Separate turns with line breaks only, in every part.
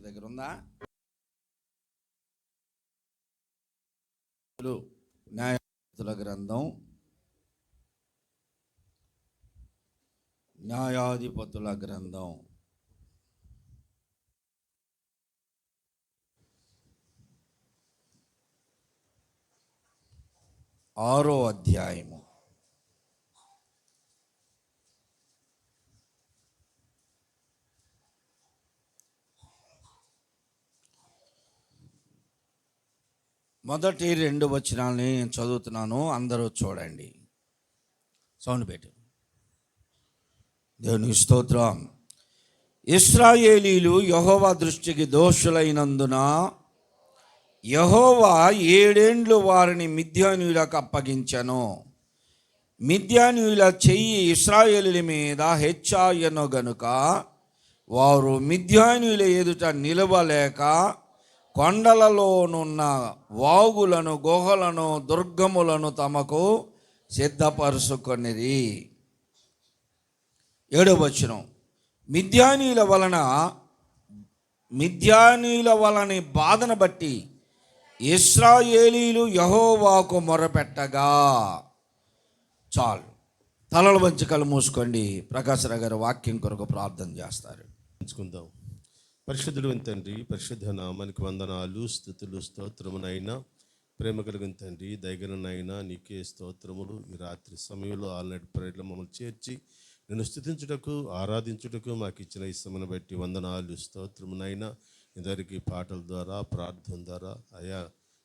దగ్గర ఉందా? న్యాయాధిపతుల గ్రంథం, న్యాయాధిపతుల గ్రంథం 6వ అధ్యాయము. మొదటి 2 వచనాలని నేను చదువుతున్నాను, అందరూ చూడండి. సౌండ్ పెట్టు. దేవునికి స్తోత్రం. ఇశ్రాయేలీలు యెహోవా దృష్టికి దోషులైనందున యెహోవా 7 ఏండ్లు వారిని మిద్యానీయులకు అప్పగించెను. మిద్యానీయుల చెయ్యి ఇశ్రాయేలీల మీద హెచ్చాయెను గనుక వారు మిద్యానీయుల ఎదుట నిలవలేక కొండలలోనున్న వాగులను, గుహలను, దుర్గములను తమకు సిద్ధపరుచుకొనిరి. 7వ వచనం. మిద్యానీయుల వలని బాధను బట్టి ఇశ్రాయేలీలు యెహోవాకు మొరపెట్టగా. చాలు. తలలు వంచి కళ్ళు మూసుకోండి. ప్రకాశరావు గారు వాక్యం కొరకు ప్రార్థన చేస్తారు.
ఎంచుకుందాం. పరిశుద్ధుడు తండ్రి, పరిశుద్ధ నామానికి వందనాలు, స్తుతులు, స్తోత్రమునైనా. ప్రేమ కలిగిన తండ్రి, దయగలనైనా నీకే స్తోత్రములు. ఈ రాత్రి సమయంలో ఆల్రెడీ ప్రేయర్లో మమ్మల్ని చేర్చి నేను స్తుతించుటకు, ఆరాధించుటకు మాకు ఇచ్చిన ఇష్టమును బట్టి వందనాలు, స్తోత్రమునైనా. ఇందరికి పాటల ద్వారా, ప్రార్థన ద్వారా అయా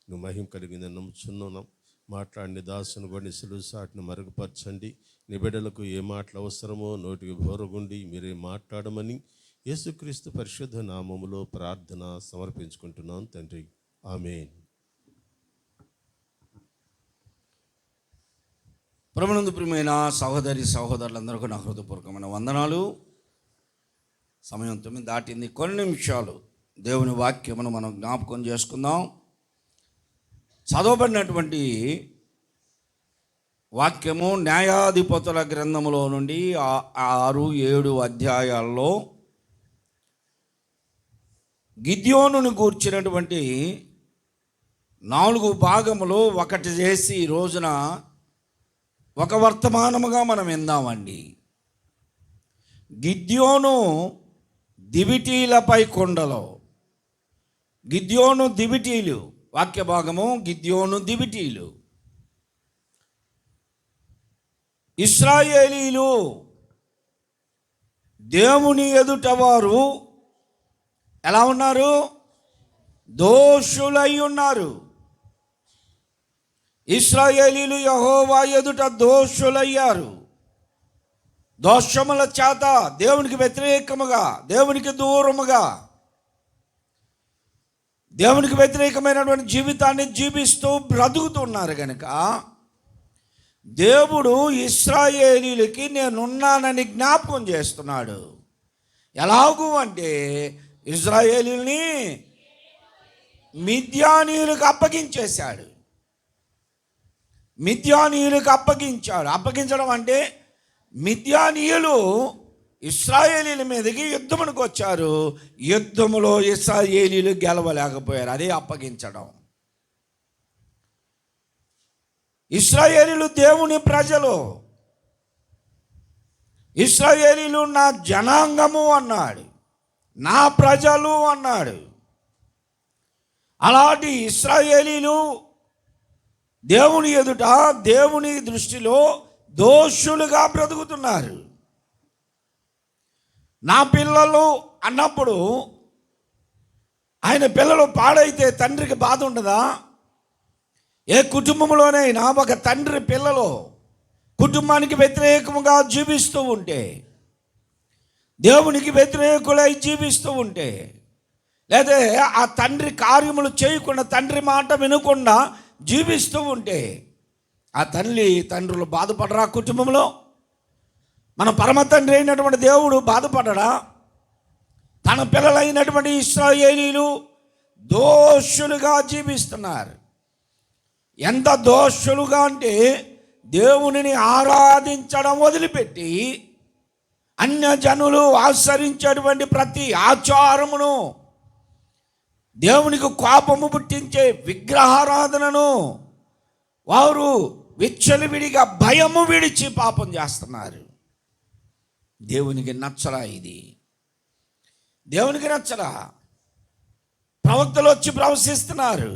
నువ్వు మహిమ కలిగిందని నమ్ముచున్నాం. మాట్లాడిన దాసును కూడా నిసులు సాటిని మరుగుపరచండి. నీ బిడ్డలకు ఏ మాటలు అవసరమో నోటికి బోరగుండి మీరే మాట్లాడమని యేసుక్రీస్తు పరిశుద్ధ నామములో ప్రార్థన సమర్పించుకుంటున్నాం తండ్రి, ఆమేన్.
ప్రభునందు ప్రియమైన సహోదరి సహోదరులందరికీ నా హృదయపూర్వకమైన వందనాలు. సమయం 9 దాటింది. కొన్ని నిమిషాలు దేవుని వాక్యమును మనం జ్ఞాపకం చేసుకుందాం. చదవబడినటువంటి వాక్యము న్యాయాధిపతుల గ్రంథములో నుండి 6-7 అధ్యాయాల్లో గిద్యోనును గూర్చినటువంటి 4 భాగములు ఒకటి చేసి ఈ రోజున ఒక వర్తమానముగా మనం విందామండి. గిద్యోను దివిటీలపై కొండలో. గిద్యోను దివిటీలు. వాక్య భాగము గిద్యోను దివిటీలు. ఇశ్రాయేలీలు దేవుని ఎదుట వారు ఎలా ఉన్నారు? దోషులై ఉన్నారు. ఇశ్రాయేలీలు యెహోవా ఎదుట దోషులయ్యారు. దోషముల చేత దేవునికి వ్యతిరేకముగా, దేవునికి దూరముగా, దేవునికి వ్యతిరేకమైనటువంటి జీవితాన్ని జీవిస్తూ బ్రతుకుతున్నారు కనుక దేవుడు ఇశ్రాయేలీలకి నేనున్నానని జ్ఞాపకం చేస్తున్నాడు. ఎలాగూ అంటే ఇశ్రాయేలీల్ని మిద్యానీయులకు అప్పగించేశాడు. మిద్యానీయులకు అప్పగించాడు. అప్పగించడం అంటే మిద్యానీయులు ఇశ్రాయేలీల మీదకి యుద్ధమునికి వచ్చారు. యుద్ధములో ఇశ్రాయేలీలు గెలవలేకపోయారు. అదే అప్పగించడం. ఇశ్రాయేలీలు దేవుని ప్రజలు. ఇశ్రాయేలీలు నా జనాంగము అన్నాడు, నా ప్రజలు అన్నాడు. అలాంటి ఇశ్రాయేలీలు దేవుని ఎదుట, దేవుని దృష్టిలో దోషులుగా బ్రతుకుతున్నారు. నా పిల్లలు అన్నప్పుడు ఆయన పిల్లలు పాడైతే తండ్రికి బాధ ఉండదా? ఏ కుటుంబంలోనైనా ఒక తండ్రి పిల్లలు కుటుంబానికి వ్యతిరేకముగా జీవిస్తూ ఉంటే, దేవునికి వ్యతిరేకులై జీవిస్తూ ఉంటే, లేదా ఆ తండ్రి కార్యములు చేయకుండా, తండ్రి మాట వినకుండా జీవిస్తూ ఉంటే ఆ తండ్రులు బాధపడరా? కుటుంబంలో మన పరమ తండ్రి అయినటువంటి దేవుడు బాధపడడా? తన పిల్లలైనటువంటి ఇశ్రాయేలీలు దోషులుగా జీవిస్తున్నారు. ఎంత దోషులుగా అంటే దేవునిని ఆరాధించడం వదిలిపెట్టి అన్యజనులు ఆచరించేటువంటి ప్రతి ఆచారమును దేవునికి కోపము పుట్టించే విగ్రహారాధనను వారు విచ్చలవిడిగా భయము విడిచి పాపం చేస్తున్నారు. దేవునికి నచ్చరా ఇది? దేవునికి నచ్చరా? ప్రవక్తలు వచ్చి ప్రవశిస్తున్నారు,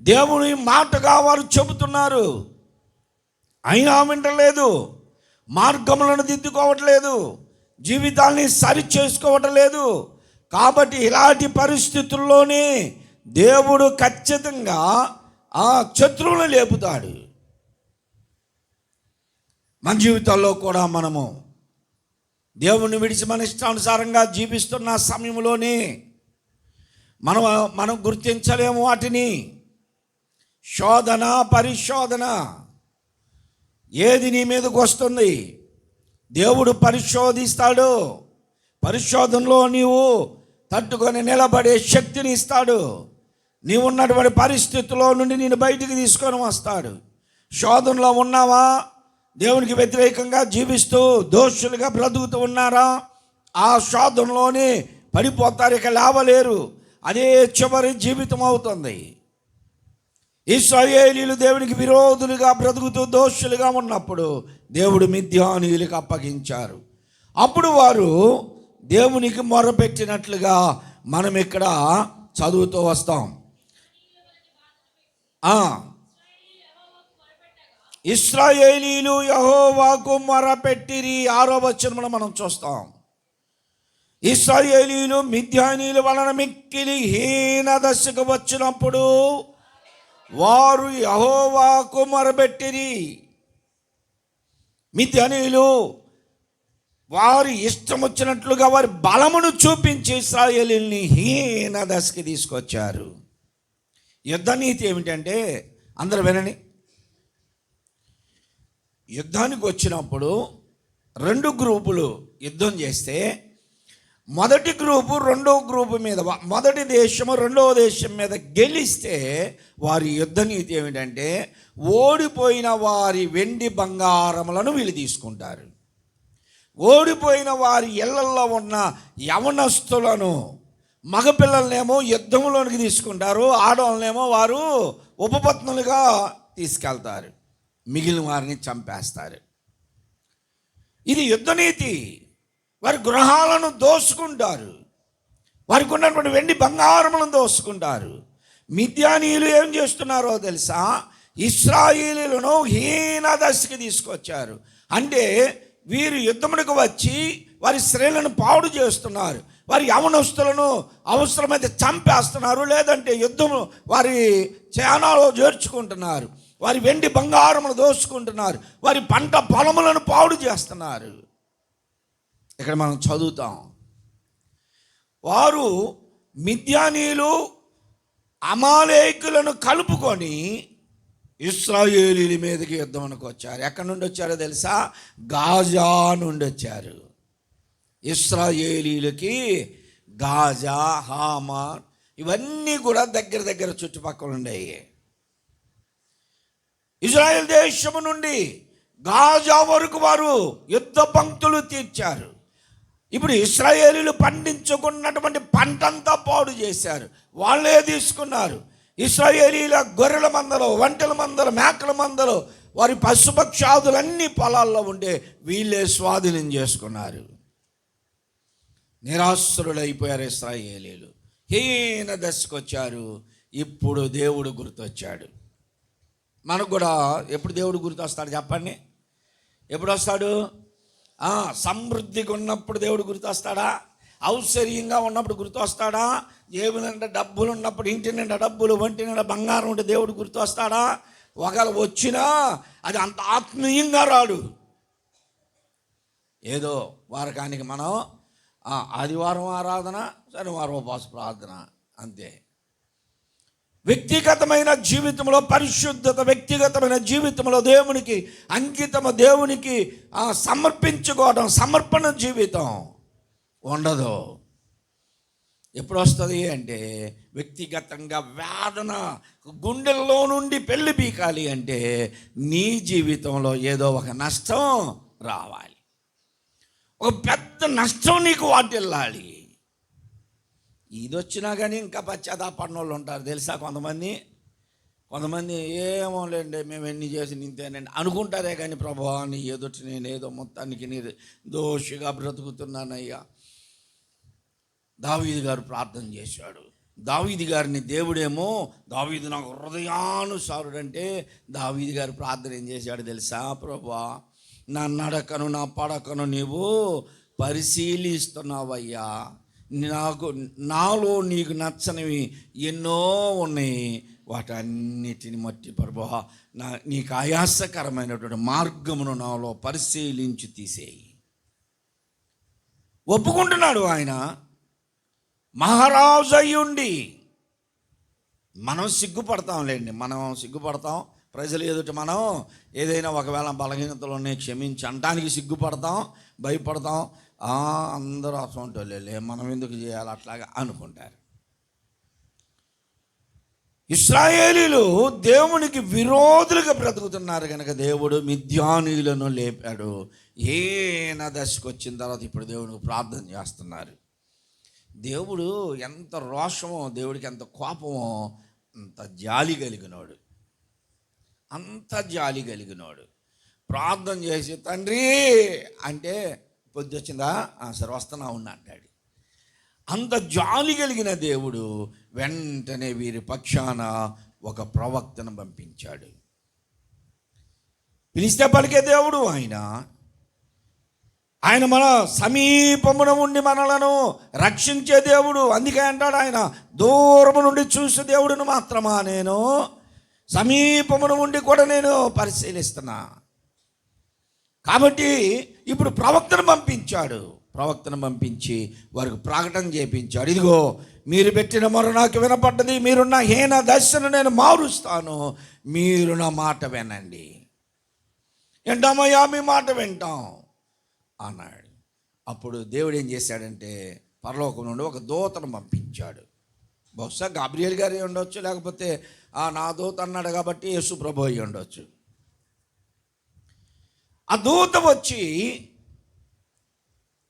దేవుని మాటగా వారు చెబుతున్నారు, అయినా వింటలేదు, మార్గములను దిద్దుకోవట్లేదు, జీవితాన్ని సరి చేసుకోవటం లేదు. కాబట్టి ఇలాంటి పరిస్థితుల్లోనే దేవుడు ఖచ్చితంగా ఆ శత్రువులను లేపుతాడు. మన జీవితాల్లో కూడా మనము దేవుని విడిచి మన ఇష్టానుసారంగా జీవిస్తున్న సమయంలోనే మనం గుర్తించలేము వాటిని. శోధన, పరిశోధన ఏది నీ మీదకు వస్తుంది? దేవుడు పరిశోధిస్తాడు. పరిశోధనలో నీవు తట్టుకొని నిలబడే శక్తిని ఇస్తాడు. నీవు ఉన్నటువంటి పరిస్థితుల్లో నుండి నేను బయటికి తీసుకొని వస్తాడు. శోధనలో ఉన్నావా? దేవునికి వ్యతిరేకంగా జీవిస్తూ దోషులుగా బ్రతుకుతూ ఉన్నారా? ఆ శోధనలోనే పడిపోతారు, ఇక లేవలేరు. అదే చివరి జీవితం అవుతుంది. ఇశ్రాయేలీయులు దేవునికి విరోధులుగా బ్రతుకుతూ దోషులుగా ఉన్నప్పుడు దేవుడు మిద్యానీయులకు అప్పగించారు. అప్పుడు వారు దేవునికి మొరపెట్టినట్లుగా మనం ఇక్కడ చదువుతూ వస్తాం. ఇశ్రాయేలీయులు యెహోవాకు మొరపెట్టిరి. 6వ వచనమున మనం చూస్తాం. ఇశ్రాయేలీయులు మిద్యానీయుల వలన మిక్కిలి హీన దశకు వచ్చినప్పుడు వారు యెహోవాకు మొరపెట్టిరి. మిద్యానీయులు వారి ఇష్టం వచ్చినట్లుగా వారి బలమును చూపించి ఇశ్రాయేలీయుల్ని హీన దశకి తీసుకొచ్చారు. యుద్ధ నీతి ఏమిటంటే, అందరూ వినండి, యుద్ధానికి వచ్చినప్పుడు 2 గ్రూపులు యుద్ధం చేస్తే మొదటి గ్రూపు రెండవ గ్రూపు మీద, మొదటి దేశము రెండవ దేశం మీద గెలిస్తే వారి యుద్ధ నీతి ఏమిటంటే, ఓడిపోయిన వారి వెండి బంగారములను వీళ్ళు తీసుకుంటారు. ఓడిపోయిన వారి ఇళ్లల్లో ఉన్న యవనస్తులను, మగపిల్లలనేమో యుద్ధంలోనికి తీసుకుంటారు, ఆడవాళ్ళనేమో వారు ఉపపత్నులుగా తీసుకెళ్తారు, మిగిలిన వారిని చంపేస్తారు. ఇది యుద్ధనీతి. వారి గృహాలను దోసుకుంటారు, వారికి ఉన్నటువంటి వెండి బంగారములను దోసుకుంటారు. మిద్యానీయులు ఏం చేస్తున్నారో తెలుసా? ఇశ్రాయేలీయులను హీన దశకి తీసుకొచ్చారు. అంటే వీరు యుద్ధమునకు వచ్చి వారి స్త్రీలను పాడు చేస్తున్నారు, వారి యవనస్తులను అవసరమైతే చంపేస్తున్నారు, లేదంటే యుద్ధము వారి చేనాలో చేర్చుకుంటున్నారు, వారి వెండి బంగారములు దోసుకుంటున్నారు, వారి పంట పొలములను పాడు చేస్తున్నారు. ఇక్కడ మనం చదువుతాం, వారు మిద్యానీయులు అమాలేకులను కలుపుకొని ఇశ్రాయేలీయుల మీదకి యుద్ధంకి వచ్చారు. ఎక్కడి నుండి వచ్చారో తెలుసా? గాజా నుండి వచ్చారు. ఇశ్రాయేలీయులకి గాజా, హామా ఇవన్నీ కూడా దగ్గర దగ్గర చుట్టుపక్కల ఉండేవి. ఇజ్రాయెల్ దేశము నుండి గాజా వరకు వారు యుద్ధ పంక్తులు తీర్చారు. ఇప్పుడు ఇశ్రాయేలీయులు పండించుకున్నటువంటి పంటంతా పాడు చేశారు, వాళ్ళే తీసుకున్నారు. ఇశ్రాయేలీయుల గొర్రెల మందలు, ఒంటెల మందలు, మేకల మందలు, వారి పశుపక్షాదులన్నీ పొలాల్లో ఉండే వీళ్ళే స్వాధీనం చేసుకున్నారు. నిరాశ్రులైపోయారు ఇశ్రాయేలీయులు, హీన దశకు వచ్చారు. ఇప్పుడు దేవుడు గుర్తొచ్చాడు. మనకు కూడా ఎప్పుడు దేవుడు గుర్తొస్తాడు చెప్పండి? ఎప్పుడు వస్తాడు? సమృద్ధిగా ఉన్నప్పుడు దేవుడు గుర్తొస్తాడా? ఔశ్వర్యంగా ఉన్నప్పుడు గుర్తొస్తాడా? జేబు నిండా డబ్బులు ఉన్నప్పుడు, ఇంటి నిండా డబ్బులు, ఒంటి నిండా బంగారం ఉంటే దేవుడు గుర్తొస్తాడా? ఒకవేళ వచ్చినా అది అంత ఆత్మీయంగా రాడు. ఏదో వారకానికి మనం ఆదివారం ఆరాధన, శనివారం ఉపవాస ప్రార్థన, అంతే. వ్యక్తిగతమైన జీవితంలో పరిశుద్ధత, వ్యక్తిగతమైన జీవితంలో దేవునికి అంకితము, దేవునికి సమర్పించుకోవడం, సమర్పణ జీవితం ఉండదు. ఎప్పుడు వస్తుంది అంటే, వ్యక్తిగతంగా వేదన గుండెల్లో నుండి పెళ్లి పీకాలి అంటే నీ జీవితంలో ఏదో ఒక నష్టం రావాలి, ఒక పెద్ద నష్టం నీకు వాటిల్లాలి. ఇది వచ్చినా కానీ ఇంకా పశ్చాత్తాపడిన వాళ్ళు ఉంటారు తెలుసా. కొంతమంది ఏమోలేండి మేము ఎన్ని చేసి నింతేనండి అనుకుంటారే కానీ ప్రభువా నీ ఎదుటి నేను ఏదో మొత్తానికి నీ దోషిగా బ్రతుకుతున్నానయ్యా. దావీదు గారు ప్రార్థన చేశాడు. దావీదు గారిని దేవుడేమో, దావీదు నాకు హృదయానుసారుడు అంటే దావీదు గారు ప్రార్థన ఏం చేశాడు తెలుసా. ప్రభువా నా నడకను నా పడకను నీవు పరిశీలిస్తున్నావయ్యా. నాలో నీకు నచ్చనివి ఎన్నో ఉన్నాయి, వాటన్నిటిని మట్టి ప్రభువా నీకు ఆయాసకరమైనటువంటి మార్గమును నాలో పరిశీలించి తీసేయి. ఒప్పుకుంటున్నాడు ఆయన మహారాజు అయ్యుండి. మనం సిగ్గుపడతాంలేండి, ప్రజలు ఎదుట మనం ఏదైనా ఒకవేళ బలహీనతలోనే క్షమించి అనడానికి సిగ్గుపడతాం, భయపడతాం. అందరూ అసంటోళ్ళే, మనం ఎందుకు చేయాలి అట్లాగా అనుకుంటారు. ఇశ్రాయేలీలు దేవునికి విరోధులుగా బ్రతుకుతున్నారు కనుక దేవుడు మిద్యానీయులను లేపాడు. ఏన దశకు వచ్చిన తర్వాత ఇప్పుడు దేవునికి ప్రార్థన చేస్తున్నారు. దేవుడు ఎంత రోషమో, దేవుడికి ఎంత కోపమో, అంత జాలి కలిగినోడు. ప్రార్థన చేసి తండ్రి అంటే పొద్దు వచ్చిందా, సరే వస్తున్నా ఉన్నా అంటాడు. అంత జాలి కలిగిన దేవుడు వెంటనే వీరి పక్షాన ఒక ప్రవక్తను పంపించాడు. పిలిస్తే పలికే దేవుడు ఆయన మన సమీపమున ఉండి మనలను రక్షించే దేవుడు. అందుకే అంటాడు ఆయన, దూరము నుండి చూసే దేవుడును మాత్రమా నేను, సమీపమున ఉండి కూడా నేను పరిశీలిస్తున్నా. కాబట్టి ఇప్పుడు ప్రవక్తను పంపించి వారికి ప్రకటన చేయించాడు. ఇదిగో మీరు పెట్టిన మొర నాకు వినపడ్డది, మీరున్న హీన దశను నేను మారుస్తాను, మీరు నా మాట వినండి. ఏంటమ్మయ్యా మీ మాట వింటాం అన్నాడు. అప్పుడు దేవుడు ఏం చేశాడంటే పరలోకం నుండి ఒక దూతను పంపించాడు. బహుశా గాబ్రియల్ గారు ఉండొచ్చు, లేకపోతే నా దూత అన్నాడు కాబట్టి యేసు ప్రభు అయి ఉండొచ్చు. ఆ దూత వచ్చి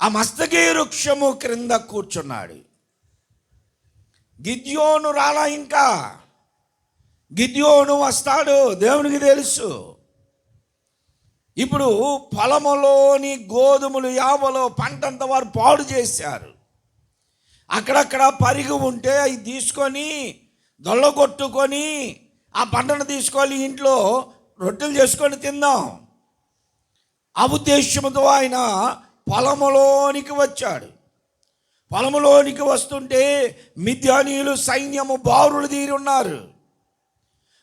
ఆ మస్తకి వృక్షము క్రింద కూర్చున్నాడు. గిద్యోను రాలా, ఇంకా గిద్యోను వస్తాడు, దేవునికి తెలుసు. ఇప్పుడు పొలములోని గోధుమలు యావలో పంటంతా వారు పాడు చేశారు. అక్కడక్కడ పరిగి ఉంటే అవి తీసుకొని దొల్లగొట్టుకొని ఆ పంటను తీసుకొని ఇంట్లో రొట్టెలు చేసుకొని తిందాం ఆ ఉద్దేశంతో ఆయన పొలములోనికి వచ్చాడు. పొలములోనికి వస్తుంటే మిద్యానీయులు సైన్యము బారులు తీరి ఉన్నారు.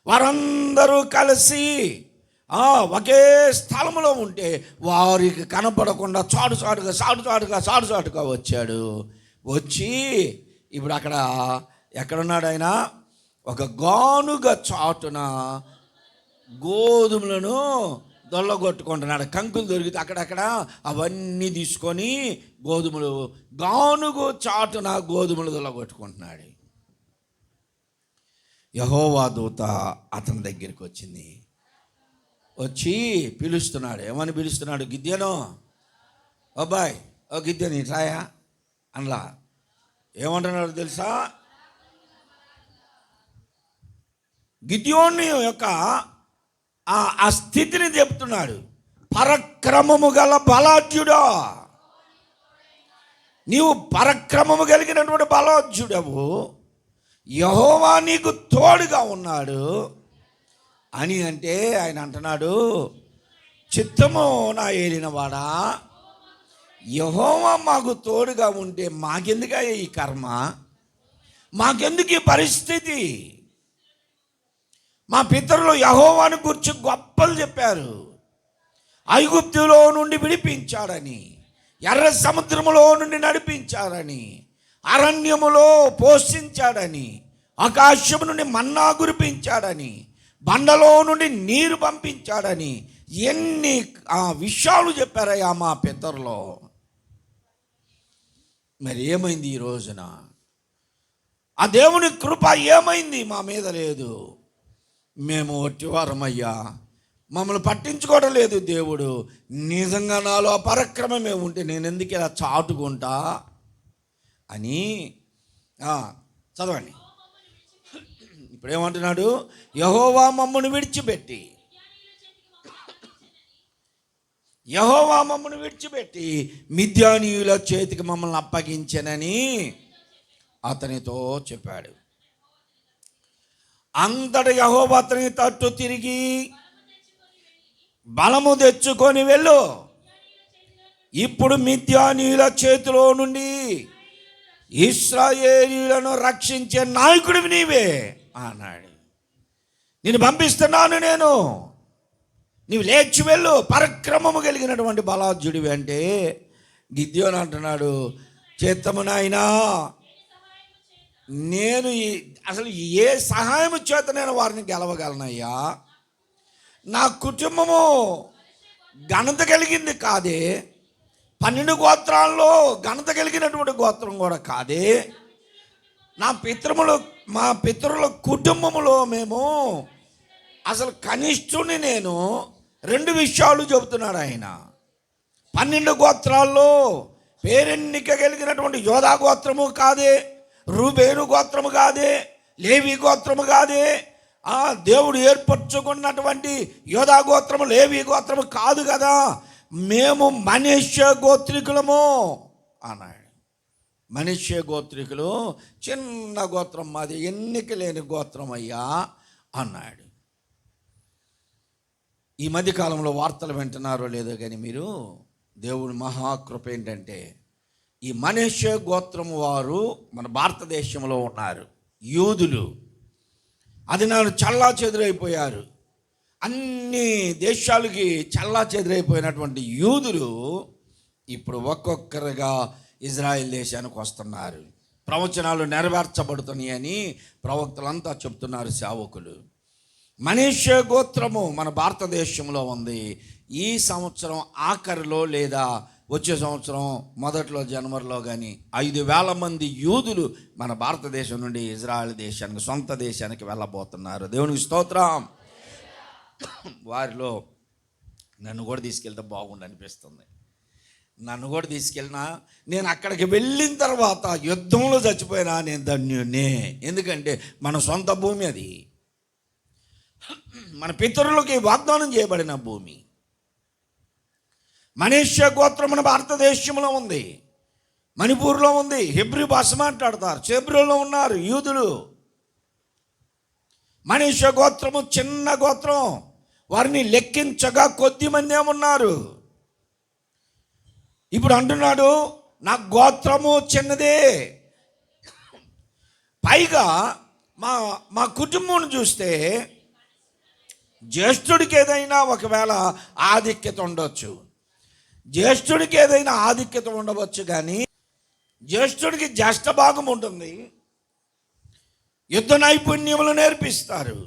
వారందరూ కలిసి ఒకే స్థలంలో ఉంటే వారికి కనపడకుండా చాటుగా వచ్చాడు. వచ్చి ఇప్పుడు ఎక్కడున్నాడు ఆయన, ఒక గానుగ చాటున గోధుమలను దొల్లగొట్టుకుంటున్నాడు. కంకులు దొరికితే అక్కడక్కడ అవన్నీ తీసుకొని గానుగు చాటున గోధుమలు దొల్లగొట్టుకుంటున్నాడు. యెహోవా దూత అతని దగ్గరికి వచ్చి పిలుస్తున్నాడు. ఏమని పిలుస్తున్నాడు? గిద్యోను, అబ్బాయ్ ఓ గిద్యోను ఇట్లాయా అనలా. ఏమంటున్నాడు తెలుసా? గిద్యోను యొక్క ఆ స్థితిని చెప్తున్నాడు. పరక్రమము గల బలాఢ్యుడా, నీవు పరక్రమము కలిగినటువంటి బలాఢ్యుడవు, యెహోవా నీకు తోడుగా ఉన్నాడు అని అంటే ఆయన అంటున్నాడు, చిత్తము నా ఏలినవాడా, యెహోవా మాకు తోడుగా ఉంటే మాకెందుకయ్యా ఈ కర్మ, మాకెందుకు ఈ పరిస్థితి? మా పితరులు యెహోవాను గురించి గొప్పలు చెప్పారు. ఐగుప్తులో నుండి విడిపించాడని, ఎర్ర సముద్రములో నుండి నడిపించాడని, అరణ్యములో పోషించాడని, ఆకాశము నుండి మన్నా కురిపించాడని, బండలో నుండి నీరు పంపించాడని ఎన్ని విషయాలు చెప్పారయ్యా మా పితరులో. మరి ఏమైంది ఈ రోజున? ఆ దేవుని కృప ఏమైంది? మా మీద లేదు. మేము ఒట్టివారమయ్యా, మమ్మల్ని పట్టించుకోవడం లేదు దేవుడు. నిజంగా నాలో పరక్రమమే ఉంటే నేను ఎందుకు ఇలా చాటుకుంటా అని చదవండి. ఇప్పుడు ఏమంటున్నాడు? యెహోవా మమ్మను విడిచిపెట్టి, యెహోవా మమ్మను విడిచిపెట్టి మిద్యానీయుల చేతికి మమ్మల్ని అప్పగించెనని అతనితో చెప్పాడు. అంతటి యెహోవా అతని తట్టు తిరిగి, బలము తెచ్చుకొని వెళ్ళు, ఇప్పుడు మిద్యానీయుల చేతిలో నుండి ఇశ్రాయేలీయులను రక్షించే నాయకుడివి నీవే అన్నాడు. నేను పంపిస్తున్నాను, నీవు లేచి వెళ్ళు, పరక్రమము కలిగినటువంటి బలాఢ్యుడివి అంటే గిద్యోను అంటున్నాడు, చిత్తము నాయనా, నేను అసలు ఏ సహాయము చేత నేను వారిని గెలవగలనయ్యా? నా కుటుంబము ఘనత కలిగింది కాదే, 12 గోత్రాల్లో ఘనత కలిగినటువంటి గోత్రం కూడా కాదే. మా పితరుల కుటుంబములో మేము అసలు కనిష్ఠుని నేను. 2 విషయాలు చెబుతున్నాడు ఆయన. 12 గోత్రాల్లో పేరెన్నిక కలిగినటువంటి యోధా గోత్రము కాదే, రూబేను గోత్రము కాదే, లేవి గోత్రము కాదే, దేవుడు ఏర్పరచుకున్నటువంటి యోధా గోత్రము, లేవి గోత్రము కాదు కదా, మేము మనష్య గోత్రికులము అన్నాడు. మనష్య గోత్రికులు చిన్న గోత్రం, మాది ఎన్నిక లేని గోత్రం అయ్యా అన్నాడు. ఈ మధ్యకాలంలో వార్తలు వింటున్నారో లేదో కానీ మీరు, దేవుడి మహాకృప ఏంటంటే ఈ మనష్య గోత్రము వారు మన భారతదేశంలో ఉన్నారు. యూదులు అది నన్ను చల్లా చెదురైపోయారు. అన్ని దేశాలకి చల్లా చెదురైపోయినటువంటి యూదులు ఇప్పుడు ఒక్కొక్కరుగా ఇజ్రాయెల్ దేశానికి వస్తున్నారు. ప్రవచనాలు నెరవేర్చబడుతున్నాయని ప్రవక్తలంతా చెప్తున్నారు, సేవకులు. మనష్య గోత్రము మన భారతదేశంలో ఉంది. ఈ సంవత్సరం ఆఖరిలో లేదా వచ్చే సంవత్సరం మొదట్లో జనవరిలో కానీ 5,000 మంది యూదులు మన భారతదేశం నుండి ఇజ్రాయెల్ దేశానికి, సొంత దేశానికి వెళ్ళబోతున్నారు. దేవునికి స్తోత్రం. వారిలో నన్ను కూడా తీసుకెళ్తే బాగుండు అనిపిస్తుంది. నన్ను కూడా తీసుకెళ్ళినా, నేను అక్కడికి వెళ్ళిన తర్వాత యుద్ధంలో చచ్చిపోయినా నేను ధన్యునే. ఎందుకంటే మన సొంత భూమి అది, మన పితరులకి వాగ్దానం చేయబడిన భూమి. మనష్య గోత్రం మన భారతదేశంలో ఉంది, మణిపూర్లో ఉంది, హెబ్రీ భాష మాట్లాడతారు, చెబ్రోలో ఉన్నారు యూదులు. మనష్య గోత్రము చిన్న గోత్రం, వారిని లెక్కించగా కొద్ది మంది ఏమున్నారు. ఇప్పుడు అంటున్నాడు, నా గోత్రము చిన్నదే, పైగా మా కుటుంబం చూస్తే జ్యేష్ఠుడికి ఏదైనా ఒకవేళ ఆధిక్యత ఉండొచ్చు, జ్యేష్ఠుడికి ఏదైనా ఆధిక్యత ఉండవచ్చు, కానీ జ్యేష్ఠుడికి జ్యేష్ఠ భాగం ఉంటుంది, యుద్ధ నైపుణ్యములు నేర్పిస్తారు.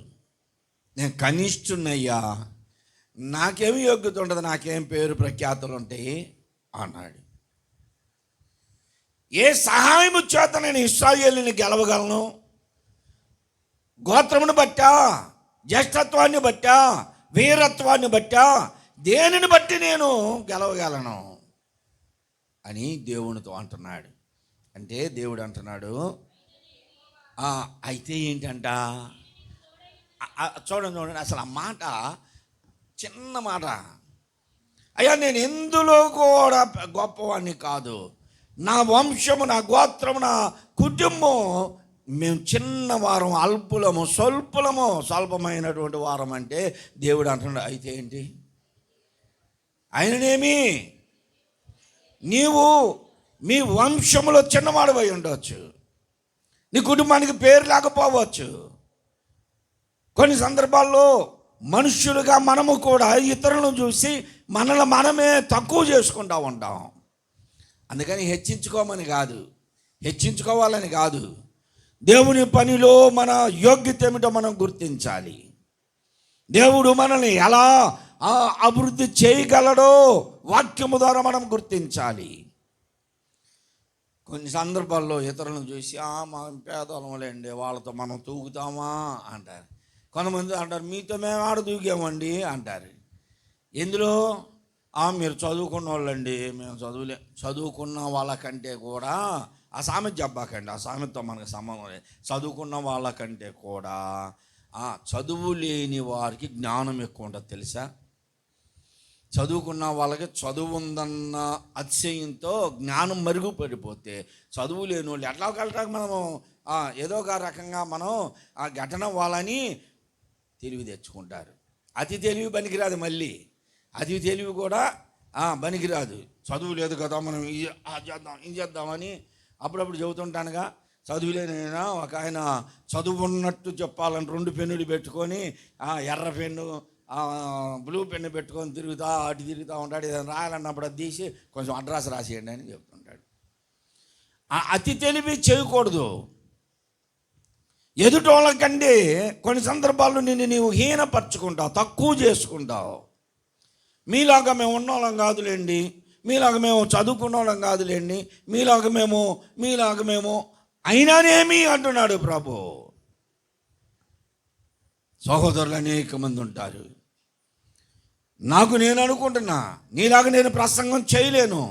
నేను కనిష్ఠున్నయ్యా, నాకేమి యోగ్యత ఉండదు, నాకేం పేరు ప్రఖ్యాతులు ఉంటాయి అన్నాడు. ఏ సహాయము చేత నేను ఇశ్రాయేలుని గెలవగలను? గోత్రమును బట్టా, జ్యేష్ఠత్వాన్ని బట్టా, వీరత్వాన్ని బట్టా, దేనిని బట్టి నేను గెలవగలను అని దేవునితో అంటున్నాడు. అంటే దేవుడు అంటున్నాడు, అయితే ఏంటంట, చూడండి అసలు ఆ మాట చిన్న మాట. అయ్యా, నేను ఎందులో కూడా గొప్పవాడిని కాదు, నా వంశము, నా గోత్రము, నా కుటుంబం, మేము చిన్నవారం, అల్పులము, స్వల్పమైనటువంటి వారం అంటే దేవుడు అంటున్నాడు, అయితే ఏంటి? ఆయననేమి, నీవు మీ వంశములో చిన్నవాడివై ఉండవచ్చు, నీ కుటుంబానికి పేరు లేకపోవచ్చు. కొన్ని సందర్భాల్లో మనుష్యులుగా మనము కూడా ఇతరులను చూసి మనల్ని మనమే తక్కువ చేసుకుంటూ ఉంటాం. అందుకని హెచ్చించుకోవాలని కాదు, దేవుని పనిలో మన యోగ్యత ఏమిటో మనం గుర్తించాలి. దేవుడు మనల్ని ఎలా అభివృద్ధి చేయగలడో వాక్యము ద్వారా మనం గుర్తించాలి. కొన్ని సందర్భాల్లో ఇతరులను చూసి మా పేదలములేండి, వాళ్ళతో మనం తూగుతామా అంటారు. కొంతమంది అంటారు, మీతో మేము ఆడ దూకామండి అంటారు. ఎందులో? మీరు చదువుకున్న వాళ్ళండి, మేము చదువుకున్న వాళ్ళకంటే కూడా ఆ సామెత చెప్పాకండి, ఆ సామెతతో మనకు సంబంధం లేదు. చదువుకున్న వాళ్ళకంటే కూడా చదువు లేని వారికి జ్ఞానం ఎక్కువ ఉంటుంది తెలుసా. చదువుకున్న వాళ్ళకి చదువు ఉందన్న అతిశయంతో జ్ఞానం మరుగుపడిపోతే, చదువు లేని వాళ్ళు ఎట్లా వెళ్ళటానికి మనము ఏదో ఒక రకంగా మనం ఆ ఘటన వాళ్ళని తెలివి తెచ్చుకుంటారు. అతి తెలివి పనికిరాదు, మళ్ళీ అతి తెలివి కూడా పనికిరాదు. చదువు లేదు కదా మనం ఇది చేద్దామని అప్పుడప్పుడు చెబుతుంటానుగా. చదువులేనైనా ఒక ఆయన చదువు ఉన్నట్టు చెప్పాలని 2 పెన్నులు పెట్టుకొని ఎర్ర పెన్ను బ్లూ పెన్ను పెట్టుకొని తిరుగుతూ ఉంటాడు. ఏదైనా రాయాలన్నప్పుడు అది తీసి కొంచెం అడ్రస్ రాసేయండి అని చెప్తుంటాడు. అతి తెలివి చేయకూడదు. ఎదుటోళ్ళకంటే కొన్ని సందర్భాల్లో నీవు హీనపరచుకుంటావు, తక్కువ చేసుకుంటావు. మీలాగా మేము ఉన్నోళ్ళం కాదులేండి, మీలాగా మేము చదువుకున్న వాళ్ళం కాదులేండి, మీలాగా మేము అయినానేమి అంటున్నాడు ప్రభు. సహోదరులు అనేక మంది ఉంటారు. నేను అనుకుంటున్నా, నీలాగా నేను ప్రసంగం చేయలేను,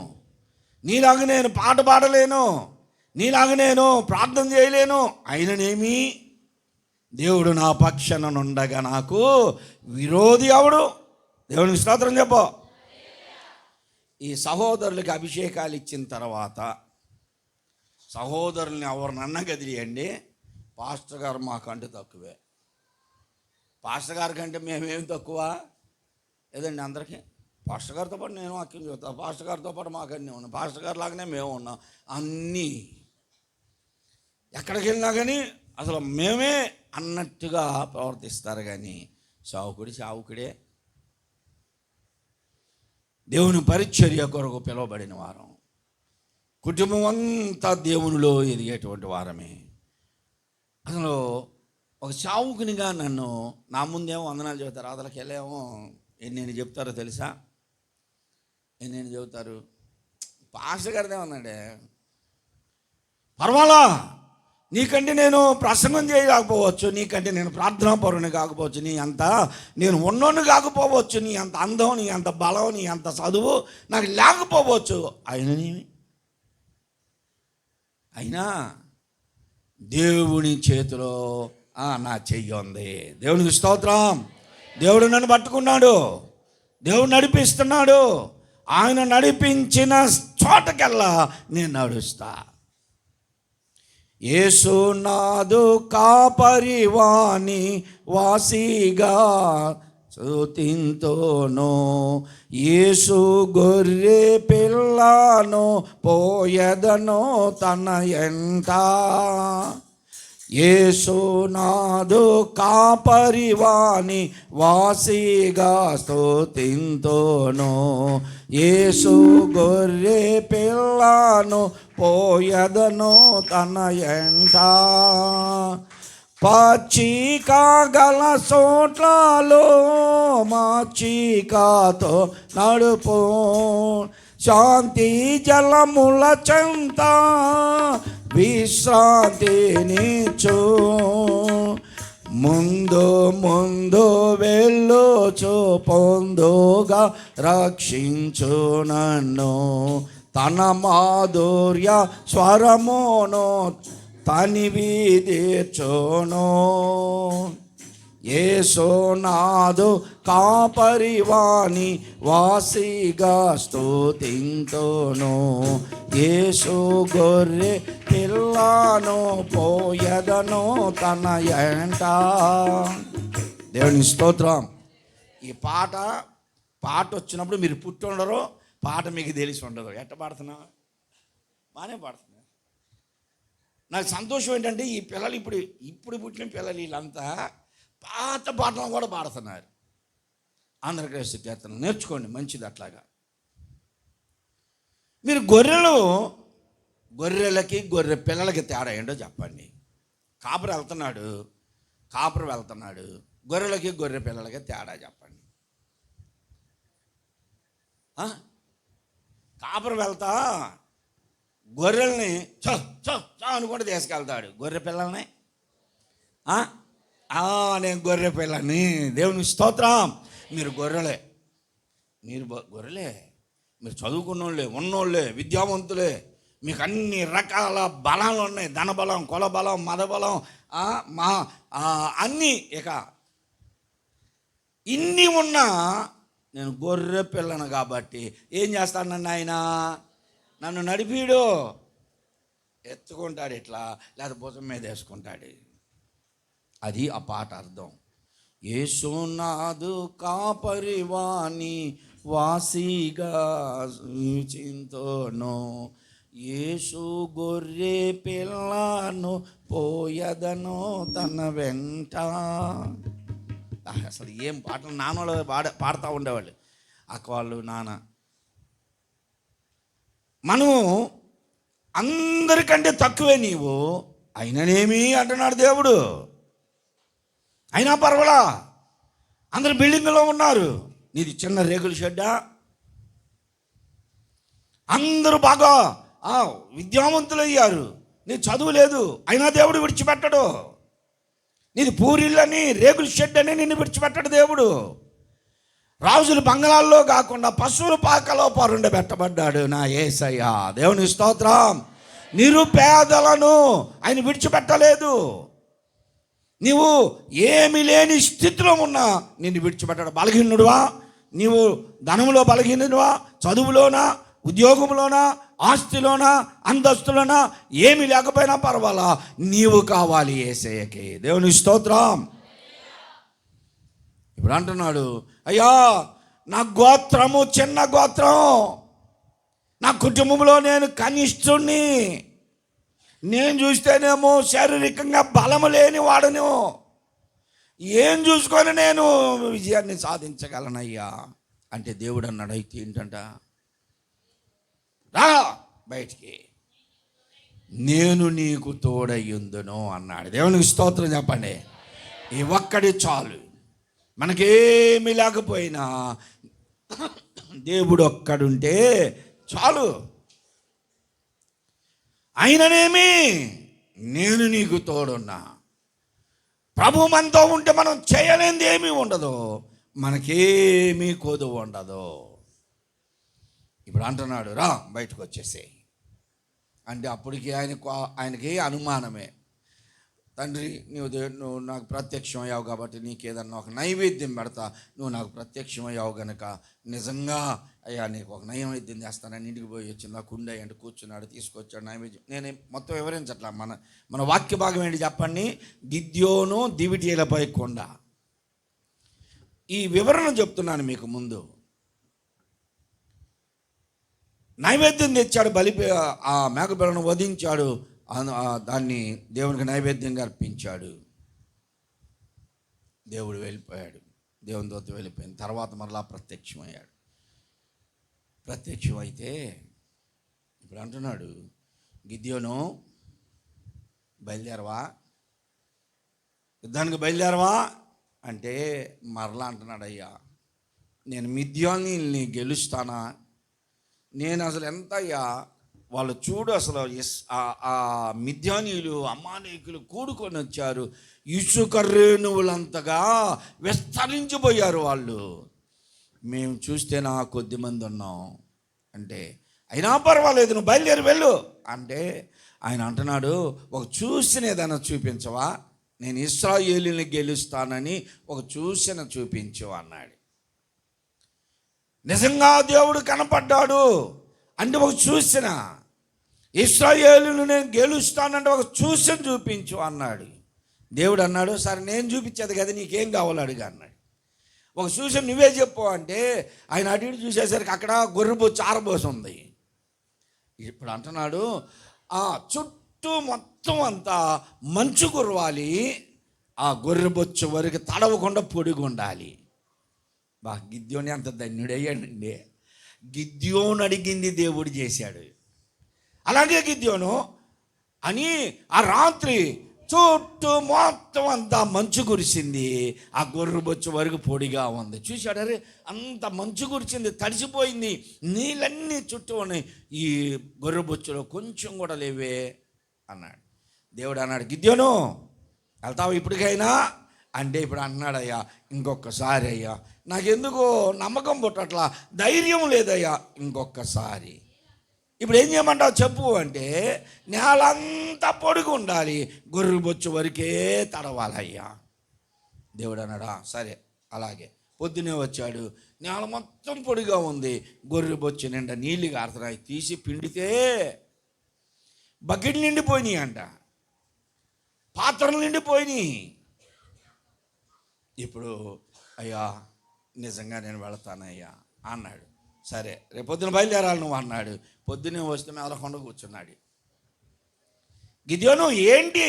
నీలాగా నేను పాట పాడలేను, నీలాగా నేను ప్రార్థన చేయలేను, అయిననేమి దేవుడు నా పక్షాన నుండగా నాకు విరోధి ఎవడు? దేవునికి స్తోత్రం చెప్పు. ఈ సహోదరులకి అభిషేకాలు ఇచ్చిన తర్వాత సహోదరుల్ని ఎవరినన్నా గదిలియండి, పాస్టర్ గారు మాకంటే తక్కువే. పాస్టర్ గారి కంటే మేమేమి తక్కువ లేదండి అందరికీ. పాస్టర్ గారితో పాటు నేను వాక్యం చెబుతాను, పాస్టర్ గారితో పాటు మాకన్నీ ఉన్నాం, పాస్టర్ గారి లాగానే మేము ఉన్నాం. అన్నీ ఎక్కడికి వెళ్ళినా కానీ అసలు మేమే అన్నట్టుగా ప్రవర్తిస్తారు. కానీ సావుకుడే. దేవుని పరిచర్య కొరకు పిలువబడిన వారం, కుటుంబం అంతా దేవునిలో ఎదిగేటువంటి వారమే. అసలు ఒక సావుకునిగా నన్ను నా ముందేమో వందనాలు చెబుతారు, అదలకి వెళ్ళేమో ఎన్ని చెప్తారో తెలుసా? ఎన్ని చెబుతారు? పాస్టర్ గారిదే ఉందండి, పర్వాలా, నీకంటే నేను ప్రసంగం చేయకపోవచ్చు, నీకంటే నేను ప్రార్థనాపరుని కాకపోవచ్చు, నీ అంత నేను ఉన్నోని కాకపోవచ్చు, నీ అంత అందం, నీ అంత బలం, నీ అంత చదువు నాకు లేకపోవచ్చు, అయినా దేవుని చేతిలో నా చెయ్యి ఉంది. దేవునికి స్తోత్రం. దేవుడు నన్ను పట్టుకున్నాడు, దేవుడు నడిపిస్తున్నాడు. ఆయన నడిపించిన చోటకెల్లా నేను నడుస్తా. యేసు నాదు కాపరివాని వాసిగా స్తుతింతును, యేసు గొర్రె పిల్లను పోయెదను తన ఎంట. యేసు నాదు కాపరివాని వాసిగా స్తుతింతును, యేసు గొర్రె పిల్లను పోయెదను తన ఎంట. పచ్చిక గల చోట్లలో మచ్చికతో నడుపు, శాంతి జలముల చెంత విశ్రాంతినిచ్చు. ముందు వెళ్ళుచు పొందుగా రక్షించు నన్ను, తన మాధుర్య స్వరమును తనివి తీర్చును. యేసు నాదు కాపరివాని వాసిగా స్తుతింతును, యేసు గొర్రె పిల్లను పోయెదను తన ఎంట. దేవుని స్తోత్రం. ఈ పాట వచ్చినప్పుడు మీరు పుట్టి ఉండరు, పాట మీకు తెలిసి ఉండదు. ఎట్ట పాడుతున్నా? బాగానే పాడుతున్నా. నాకు సంతోషం ఏంటంటే ఈ పిల్లలు ఇప్పుడు పుట్టిన పిల్లలు వీళ్ళంతా పాత పాటలు కూడా పాడుతున్నారు. ఆంధ్రప్రదేశ్ కీర్తన నేర్చుకోండి, మంచిది. అట్లాగా మీరు గొర్రెలకి గొర్రె పిల్లలకి తేడా ఏంటో చెప్పండి. కాపరి వెళ్తున్నాడు, గొర్రెలకి గొర్రె పిల్లలకి తేడా చెప్పండి. కాపరి వెళ్తా గొర్రెల్ని చో అనుకుంటే తీసుకెళ్తాడు, గొర్రె పిల్లల్ని నేను గొర్రె పిల్లని. దేవుని స్తోత్రం. మీరు గొర్రెలే, మీరు చదువుకున్నోళ్ళే, ఉన్నోళ్ళే, విద్యావంతులే, మీకు అన్ని రకాల బలాలు ఉన్నాయి, ధనబలం, కులబలం, మదబలం, అన్నీ. ఇక ఇన్ని ఉన్నా నేను గొర్రె పిల్లను కాబట్టి ఏం చేస్తాను, నన్ను నడిపీడు, ఎత్తుకుంటాడు ఇట్లా, లేదా భుజం మీద వేసుకుంటాడు. అది ఆ పాట అర్థం. యేసునాథు కాపరివాణి వాసిగా చింతోను, యేసు గొర్రె పిల్లను పోయదను తన వెంట. అసలు ఏం పాటలు నాన్నలు పాడుతూ ఉండేవాళ్ళు, అక్క వాళ్ళు, నాన్న. మనము అందరికంటే తక్కువే నీవు, అయిననేమి అంటున్నాడు దేవుడు. అయినా పర్వాలా, అందరు బిల్డింగ్లో ఉన్నారు, నీది చిన్న రేకుల షెడ్డా. అందరూ బాగా విద్యావంతులు అయ్యారు, నీ చదువు లేదు, అయినా దేవుడు విడిచిపెట్టడు. నీది పూరిళ్ళని, రేకుల షెడ్ అని నిన్ను విడిచిపెట్టడు దేవుడు. రాజుల బంగళాల్లో కాకుండా పశువుల పాకలో పరుండబెట్టబడ్డాడు నా యేసయ్య. దేవుని స్తోత్రం. నిరుపేదలను ఆయన విడిచిపెట్టలేదు. నీవు ఏమీ లేని స్థితిలో ఉన్నా నిన్ను విడిచిపెట్టాడు. బలహీనుడువా, నీవు ధనంలో బలహీనుడువా, చదువులోనా, ఉద్యోగంలోనా, ఆస్తిలోనా, అంతస్తులోనా, ఏమీ లేకపోయినా పర్వాలా, నీవు కావాలి యేసయ్యకి. దేవుని స్తోత్రం. ఇప్పుడు అంటున్నాడు, అయ్యా నా గోత్రము చిన్న గోత్రం, నా కుటుంబంలో నేను కనిష్ఠుణ్ణి, నేను చూస్తేనేమో శారీరకంగా బలము లేని వాడను, ఏం చూసుకొని నేను విజయాన్ని సాధించగలనయ్యా అంటే దేవుడు అన్నాడు, అయితే ఏంటంట, రా బయటికి, నేను నీకు తోడయ్యుందును అన్నాడు. దేవునికి స్తోత్రం చెప్పండి. ఈ ఒక్కడి చాలు. మనకేమీ లేకపోయినా దేవుడు ఒక్కడుంటే చాలు. అయిననేమి నేను నీకు తోడున్నా. ప్రభు మనతో ఉంటే మనం చేయలేనిది ఏమీ ఉండదు, మనకేమీ కొదువు ఉండదు. ఇప్పుడు అంటున్నాడు, రా బయటకు వచ్చేసేయి అంటే అప్పటికి ఆయనకి అనుమానమే. తండ్రి, నువ్వు నాకు ప్రత్యక్షం అయ్యావు కాబట్టి నీకు ఏదన్నా ఒక నైవేద్యం పెడతా, నువ్వు నాకు ప్రత్యక్షం అయ్యావు కనుక నిజంగా అయ్యా నీకు ఒక నైవేద్యం చేస్తానని ఇంటికి పోయి వచ్చి నాకు ఉండే అంటే కూర్చున్నాడు, తీసుకొచ్చాడు నైవేద్యం. నేను మొత్తం వివరించట్లా, మన వాక్య భాగం ఏంటి చెప్పండి. గిద్యోను దివిటీలపై కొండ, ఈ వివరణ చెప్తున్నాను మీకు ముందు. నైవేద్యం తెచ్చాడు, ఆ మేకపిల్లను వధించాడు, దాన్ని దేవునికి నైవేద్యంగా అర్పించాడు. దేవుడు వెళ్ళిపోయాడు, దేవుని దూత వెళ్ళిపోయింది. తర్వాత మరలా ప్రత్యక్షమయ్యాడు. ప్రత్యక్షమైతే ఇప్పుడు అంటున్నాడు, గిద్యోను బయలుదేరవా, యుద్ధానికి అంటే మరలా అంటున్నాడు, అయ్యా నేను మిద్యాన్ని గెలుస్తానా, నేను అసలు ఎంత అయ్యా, వాళ్ళు చూడు అసలు ఆ మిద్యానీయులు అమాలేకులు కూడుకొని వచ్చారు, ఇసుక రేణువులంతగా విస్తరించిపోయారు వాళ్ళు, మేము చూస్తే నా కొద్ది మంది ఉన్నాం అంటే, అయినా పర్వాలేదు నువ్వు బయలుదేరి వెళ్ళు అంటే ఆయన అంటున్నాడు, ఒక చూసిన ఏదైనా చూపించవా, నేను ఇశ్రాయేలుని గెలుస్తానని ఒక చూసిన చూపించు అన్నాడు. నిజంగా దేవుడు కనపడ్డాడు అంటే ఒక చూసిన, ఇశ్రాయేలును నేను గెలుస్తానంటే ఒక చూసిన చూపించు అన్నాడు. దేవుడు అన్నాడు, సరే నేను చూపించేది కదా, నీకేం కావాలో అడిగా అన్నాడు. ఒక చూసిన నువ్వే చెప్పు అంటే ఆయన అటు ఇటు చూసేసరికి అక్కడ గొర్రెబొచ్చు ఆరబోసి ఉంది. ఇప్పుడు అంటున్నాడు, చుట్టూ మొత్తం అంతా మంచు కురవాలి, ఆ గొర్రెబొచ్చు వరకు తడవకుండా పొడిగి ఉండాలి. గిద్యోని అంత ధన్యుడయ్యాడండి. గిద్యోను అడిగింది దేవుడు చేశాడు. అలాగే గిద్యోను అని ఆ రాత్రి చుట్టూ మొత్తం అంతా మంచు కురిసింది, ఆ గొర్రెబొచ్చు వరకు పొడిగా ఉంది. చూశాడు, అరే అంత మంచు కురిసింది, తడిసిపోయింది, నీళ్ళన్నీ చుట్టూ ఉన్నాయి, ఈ గొర్రెబొచ్చులో కొంచెం కూడా లేవే అన్నాడు. దేవుడు అన్నాడు, గిద్యోను వెళ్తావు ఇప్పటికైనా అంటే, ఇప్పుడు అన్నాడు, అయ్యా ఇంకొకసారి అయ్యా, నాకెందుకో నమ్మకం పుట్టట్లా, ధైర్యం లేదయ్యా, ఇంకొకసారి ఇప్పుడు ఏం చేయమంటావు చెప్పు అంటే, నేలంతా పొడుగు ఉండాలి, గొర్రె బొచ్చు వరకే తడవాలయ్యా. దేవుడు అన్నాడా, సరే అలాగే. పొద్దునే వచ్చాడు, నేల మొత్తం పొడిగా ఉంది, గొర్రె బొచ్చు నిండా నీళ్ళు కారుతున్నాయి. తీసి పిండితే బకెట్లు నిండిపోయినాయి అంట, పాత్రలు నిండిపోయినాయి. ఇప్పుడు అయ్యా నిజంగా నేను వెళతానయ్యా అన్నాడు. సరే రేపు పొద్దున బయలుదేరాలి నువ్వు అన్నాడు. పొద్దున్నే వస్తే మేదకొండ కూర్చున్నాడు. గిద్యోను ఏంటి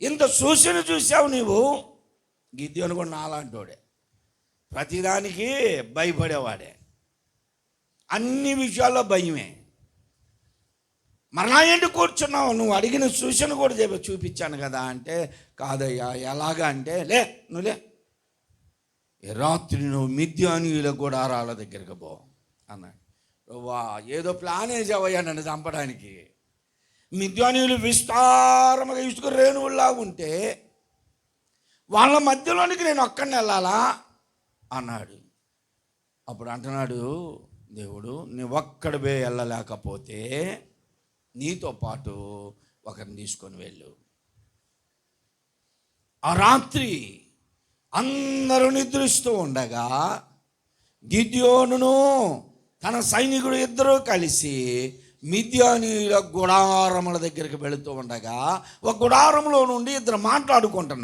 ఇంత సూచన చూసావు నీవు? గిద్యోను కూడా నాలాంటోడే, ప్రతిదానికి భయపడేవాడే, అన్ని విషయాల్లో భయమే. మరలా ఏంటి కూర్చున్నావు? నువ్వు అడిగిన సూచన కూడా చూపించాను కదా అంటే, కాదయ్యా ఎలాగా అంటే, నువ్వులే రాత్రి నువ్వు మిద్యానీయుల గుడారాల దగ్గరికి పో అన్నాడు. వా ఏదో ప్లాన్ వేసావయ్యా నన్ను చంపడానికి. మిద్యానీయులు విస్తారముగా ఇసుక రేణువుల్లా ఉంటే వాళ్ళ మధ్యలోనికి నేను ఒక్కడిని వెళ్ళాలా అన్నాడు. అప్పుడు అంటున్నాడు దేవుడు, నువ్వు ఒక్కడివే వెళ్ళలేకపోతే నీతో పాటు ఒకరిని తీసుకొని వెళ్ళు. ఆ రాత్రి అందరూ నిద్రిస్తూ ఉండగా గిద్యోనును తన సైనికుడు ఇద్దరూ కలిసి మిద్యానీయుల గుడారముల దగ్గరికి వెళుతూ ఉండగా ఒక గుడారంలో నుండి ఇద్దరు మాట్లాడుకుంటూ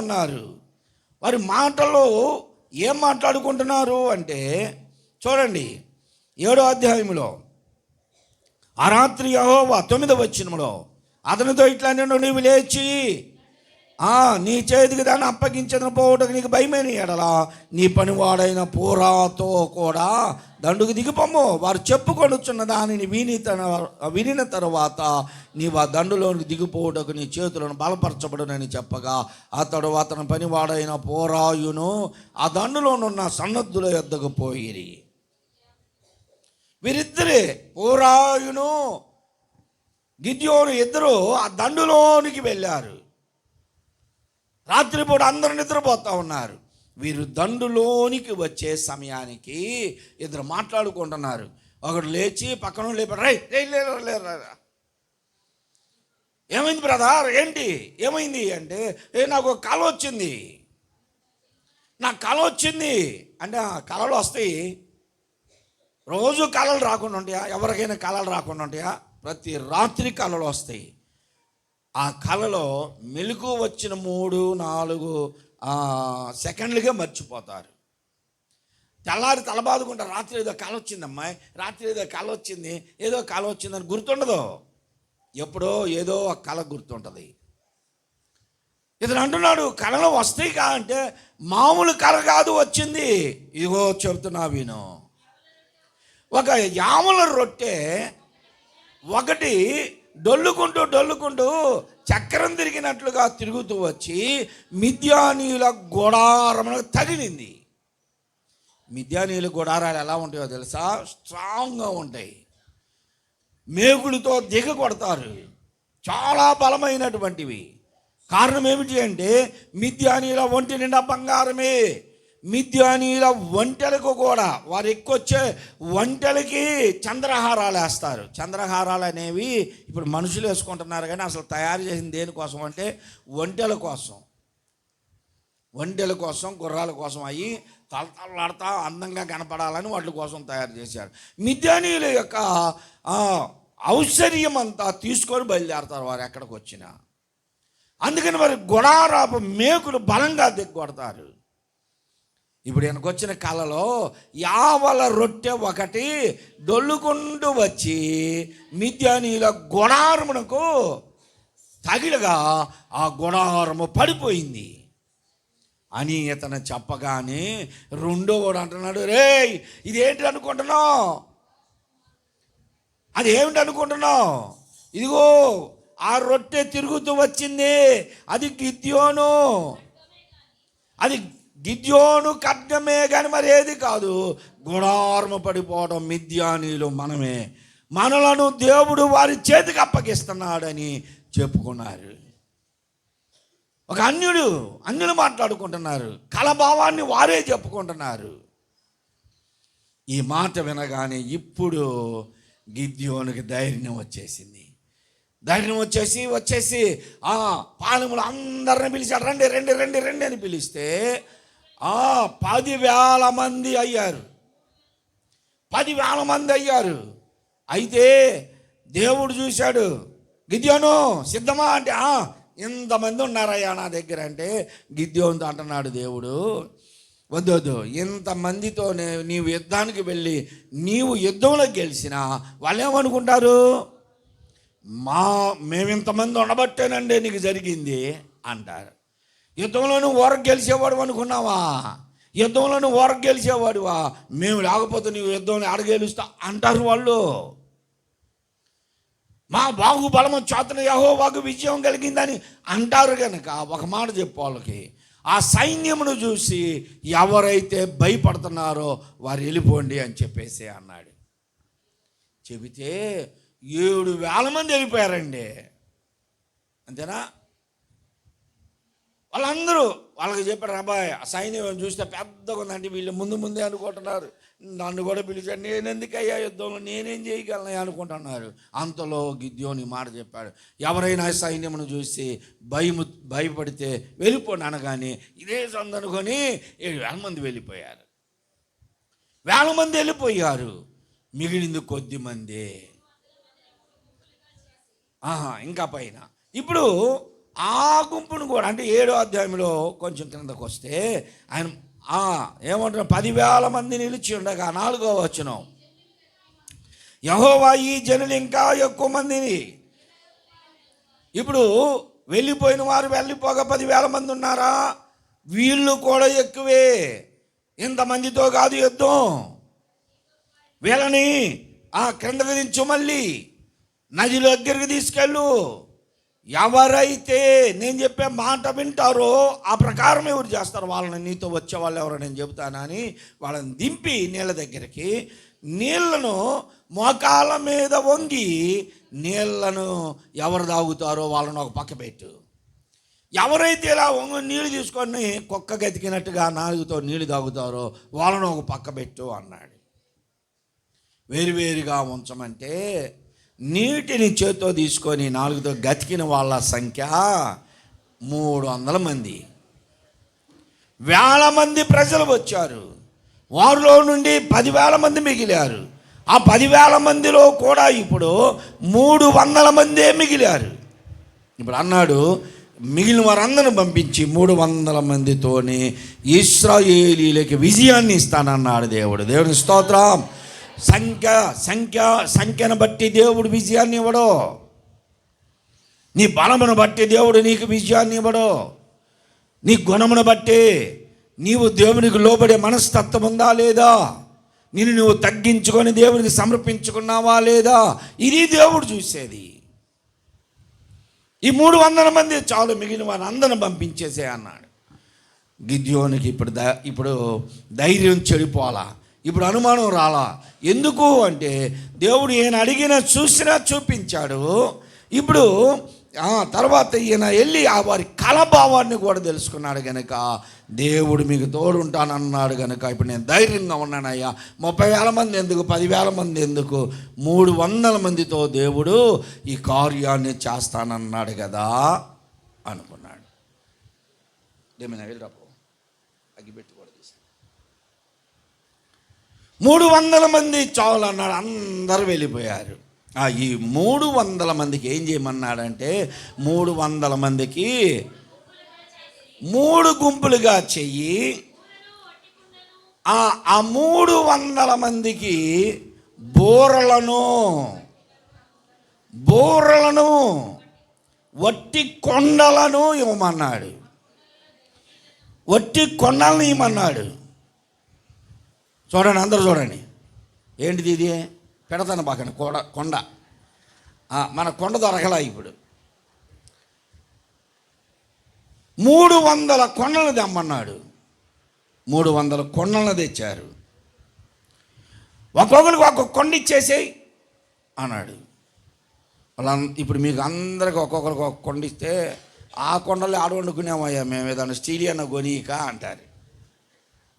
ఉన్నారు. వారి మాటల్లో ఏం మాట్లాడుకుంటున్నారు అంటే, చూడండి 7వ అధ్యాయంలో ఆ రాత్రి యెహోవా 9వ వచనంలో అతనితో ఇట్లా నేను, నీవు లేచి నీ చేతికి దాన్ని అప్పగించిన పోవటకు నీకు భయమైన ఎడల నీ పనివాడైన పూరాతో కూడా దండుకు దిగిపోము. వారు చెప్పుకొనుచున్న దానిని వినిన తర్వాత నీవు ఆ దండులోని దిగిపోవటకు నీ చేతులను బలపరచబడునని చెప్పగా అతడు అతని పనివాడైన పూరాయును ఆ దండులోనున్న సన్నద్ధుల యొద్దకు పోయిరి. వీరిద్దరే, పూరాయును గిద్యోను ఇద్దరు ఆ దండులోనికి వెళ్ళారు. రాత్రిపూట అందరూ నిద్రపోతూ ఉన్నారు. వీరు దండులోనికి వచ్చే సమయానికి ఇద్దరు మాట్లాడుకుంటున్నారు. ఒకడు లేచి పక్కన లేపాడు, లేరా ఏమైంది బ్రదర్, ఏంటి ఏమైంది అంటే, నాకు ఒక కళ వచ్చింది. నాకు కళ వచ్చింది అంటే, కళలు వస్తాయి. రోజు కళలు రాకుండా ఉంటాయా? ఎవరికైనా కళలు రాకుండా ఉంటాయా? ప్రతి రాత్రి కళలు వస్తాయి. ఆ కళలో మెలకు వచ్చిన 3-4 సెకండ్లుగా మర్చిపోతారు. తెల్లారి తలబాదుకుంటారు, రాత్రి ఏదో కళ వచ్చింది అమ్మాయి, రాత్రి ఏదో కళ వచ్చింది, ఏదో కళ వచ్చిందని గుర్తుండదు. ఎప్పుడో ఏదో ఒక కళ గుర్తుంటుంది. ఇతను అంటున్నాడు, కళలు వస్తాయి అంటే మామూలు కళ కాదు వచ్చింది. ఇదిగో చెబుతున్నా విను. ఒక యామల రొట్టె ఒకటి డొల్లుకుంటూ చక్రం తిరిగినట్లుగా తిరుగుతూ వచ్చి మిద్యానీయుల గుడారములకు తగిలింది. మిద్యానీయుల గుడారాలు ఎలా ఉంటాయో తెలుసా? స్ట్రాంగ్గా ఉంటాయి. మేకులతో దిగ కొడతారు, చాలా బలమైనటువంటివి. కారణం ఏమిటి అంటే మిద్యానీయుల ఒంటి నిండా బంగారమే. మిద్యానీయుల ఒంటెలకు కూడా, వారు ఎక్కువచ్చే ఒంటెలకి చంద్రహారాలు వేస్తారు. చంద్రహారాలు అనేవి ఇప్పుడు మనుషులు వేసుకుంటున్నారు, కానీ అసలు తయారు చేసింది దేనికోసం అంటే ఒంటెల కోసం, గుర్రాల కోసం. అవి తలతలాడుతా అందంగా కనపడాలని వాటి కోసం తయారు చేశారు. మిద్యానీయుల యొక్క ఔశ్వర్యం అంతా తీసుకొని బయలుదేరతారు వారు ఎక్కడికి వచ్చినా. అందుకని వారి గుడారాపు మేకులు బలంగా దిగ్గొడతారు. ఇప్పుడు ఈయనకు వచ్చిన కళలో యావల రొట్టె ఒకటి డొల్లుకుంటూ వచ్చి మిద్యానీయుల గుడారమునకు తగిలగా ఆ గుడారము పడిపోయింది అని ఇతను చెప్పగానే రెండో వాడు అంటున్నాడు, రేయ్ ఇదేంటి అనుకుంటున్నావు? అది ఏమిటి అనుకుంటున్నావు? ఇదిగో ఆ రొట్టె తిరుగుతూ వచ్చింది, అది గిద్యోను ఖడ్గమే కానీ మరి ఏది కాదు. గుడారము పడిపోవడం మిద్యానీయులు మనమే, మనలను దేవుడు వారి చేతికి అప్పగిస్తున్నాడని చెప్పుకున్నారు. ఒక అన్యులు మాట్లాడుకుంటున్నారు, కలభావాన్ని వారే చెప్పుకుంటున్నారు. ఈ మాట వినగానే ఇప్పుడు గిద్యోనికి ధైర్యం వచ్చేసింది. ధైర్యం వచ్చేసి పాలెములు అందరిని పిలిచాడు, రండి రండి రండి రండి అని పిలిస్తే 10,000 మంది అయ్యారు. 10,000 మంది అయ్యారు. అయితే దేవుడు చూశాడు, గిద్యోను సిద్ధమా అంటే ఇంతమంది ఉన్నారయ్యా నా దగ్గర అంటే, గిద్యోనుతో అంటున్నాడు దేవుడు, వద్దు ఇంతమందితో నీవు యుద్ధానికి వెళ్ళి నీవు యుద్ధంలో గెలిచినా వాళ్ళు ఏమనుకుంటారు, మేము ఇంతమంది ఉండబట్టేనండి నీకు జరిగింది అంటారు. యుద్ధంలో నువ్వు ఓరకు గెలిచేవాడు అనుకున్నావా? యుద్ధంలో నువ్వు ఓరకు గెలిచేవాడువా? మేము లేకపోతే నీవు యుద్ధంలో ఆడగెలుస్తా అంటారు వాళ్ళు. మా బాహుబలము చేతన యెహోవాకు విజయం కలిగిందని అంటారు. కనుక ఒక మాట చెప్పు వాళ్ళకి, ఆ సైన్యమును చూసి ఎవరైతే భయపడుతున్నారో వారు వెళ్ళిపోండి అని చెప్పేసి అన్నాడు. చెబితే 7,000 మంది వెళ్ళిపోయారండి. అంతేనా? వాళ్ళందరూ వాళ్ళకి చెప్పారు, అబ్బాయి ఆ సైన్యం చూస్తే పెద్దగా ఉందంటే వీళ్ళు ముందే అనుకుంటున్నారు, నన్ను కూడా పిలిచాడు, నేను ఎందుకయ్యా యుద్ధంలో నేనేం చేయగలను అనుకుంటున్నారు. అంతలో గిద్యోని మాట చెప్పాడు, ఎవరైనా సైన్యమును చూసి భయపడితే వెళ్ళిపోండి అనగానే ఇదే సందనుకొని 7,000 మంది వెళ్ళిపోయారు. 1,000 మంది వెళ్ళిపోయారు, మిగిలింది కొద్ది మంది. ఇంకా పైన ఇప్పుడు ఆ గుంపును కూడా, అంటే 7వ అధ్యాయంలో కొంచెం కిందకు వస్తే ఆయన ఏమంటున్నారు, 10,000 మంది నిలిచి ఉండగా 4వ వచనం, యెహోవా ఈ జనులు ఇంకా ఎక్కువ మందిని, ఇప్పుడు వెళ్ళిపోయిన వారు వెళ్ళిపోగా 10,000 మంది ఉన్నారా, వీళ్ళు కూడా ఎక్కువే, ఇంతమందితో కాదు యుద్ధం, వీళ్ళని క్రిందకి దించు, మళ్ళీ నది దగ్గరికి తీసుకెళ్ళు, ఎవరైతే నేను చెప్పే మాట వింటారో ఆ ప్రకారం ఎవరు చేస్తారు వాళ్ళని, నీతో వచ్చే వాళ్ళు ఎవరో నేను చెబుతానని వాళ్ళని దింపి నీళ్ళ దగ్గరికి, నీళ్లను మోకాళ్ళ మీద వంగి నీళ్లను ఎవరు తాగుతారో వాళ్ళని ఒక పక్క పెట్టు, ఎవరైతే ఇలా వంగి నీళ్ళు తీసుకొని కుక్క గతికినట్టుగా నాలుగుతో నీళ్ళు తాగుతారో వాళ్ళను ఒక పక్క పెట్టు అన్నాడు. వేరువేరుగా ఉంచమంటే నీటిని చేత్తో తీసుకొని 4తో గతికిన వాళ్ళ సంఖ్య 300 మంది. 1,000 మంది ప్రజలు వచ్చారు, వారిలో నుండి 10,000 మంది మిగిలారు. ఆ 10,000 మందిలో కూడా ఇప్పుడు 300 మందే మిగిలారు. ఇప్పుడు అన్నాడు, మిగిలిన వారందరిని పంపించి 300 మందితోని ఇశ్రాయేలీయులకి విజయాన్ని ఇస్తానన్నాడు దేవుడు. దేవుని స్తోత్రం. సంఖ్యను బట్టి దేవుడు విజయాన్ని ఇవ్వడు, నీ బలమును బట్టి దేవుడు నీకు విజయాన్ని ఇవ్వడు, నీ గుణమును బట్టి, నీవు దేవునికి లోబడే మనస్తత్వం ఉందా లేదా, నువ్వు తగ్గించుకొని దేవునికి సమర్పించుకున్నావా లేదా, ఇది దేవుడు చూసేది. ఈ 300 మంది చాలు, మిగిలిన వారిని అందరిని పంపించేసే అన్నాడు. గిద్యోనికి ఇప్పుడు ధైర్యం చెడిపోవాలా, ఇప్పుడు అనుమానం రాలా. ఎందుకు అంటే దేవుడు ఈయన అడిగిన చూసినా చూపించాడు. ఇప్పుడు తర్వాత ఈయన వెళ్ళి వారి కలభావాన్ని కూడా తెలుసుకున్నాడు కనుక దేవుడు మీకు తోడుంటానన్నాడు కనుక ఇప్పుడు నేను ధైర్యంగా ఉన్నానయ్యా. 30,000 మంది ఎందుకు, 10,000 మంది ఎందుకు, 300 మందితో దేవుడు ఈ కార్యాన్ని చేస్తానన్నాడు కదా అనుకున్నాడు. ఏమైనా వెళ్ళరాపో అగ్గిపెట్టి కూడా తీసి 300 మంది చాలు అన్నాడు. అందరూ వెళ్ళిపోయారు. ఈ 300 మందికి ఏం చేయమన్నాడంటే 300 మందికి 3 గుంపులుగా చెయ్యి. ఆ 300 మందికి బూరలను వట్టి కొండలను ఇవ్వమన్నాడు. వట్టి కొండలను ఇవ్వమన్నాడు. చూడండి, అందరూ చూడండి. ఏంటిది ఇది? పెడతాను పక్కన కొండ. మన కొండ దొరకలా. ఇప్పుడు 300 కొండలు తెమ్మన్నాడు. 300 కొండలను తెచ్చారు. ఒక్కొక్కరికి ఒక్కొక్క కొండ ఇచ్చేసేయి అన్నాడు. వాళ్ళ ఇప్పుడు మీకు అందరికి ఒక్కొక్కరికి ఒక కొండ ఇస్తే ఆ కొండలు ఆడ వండుకునేమయ్యా మేము, ఏదైనా స్టీల్ అన్న గొనిక అంటారు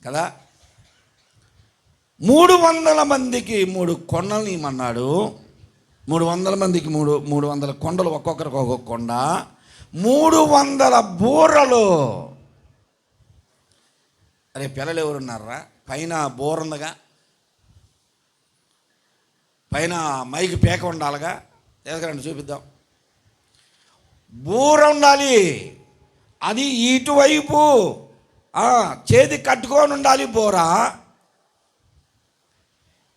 కదా. 300 మందికి 3 కొండలు ఇమ్మన్నాడు. 300 మందికి 300 కొండలు, ఒక్కొక్కరికి ఒక్కొక్క కొండ. 300 బూరలు. అరే పిల్లలు ఎవరున్నారా? పైన బూర ఉందిగా, పైన మైకి పేక ఉండాలిగా, ఎదగరండి చూపిద్దాం. బూర ఉండాలి, అది ఇటువైపు చేతి కట్టుకొని ఉండాలి బూర.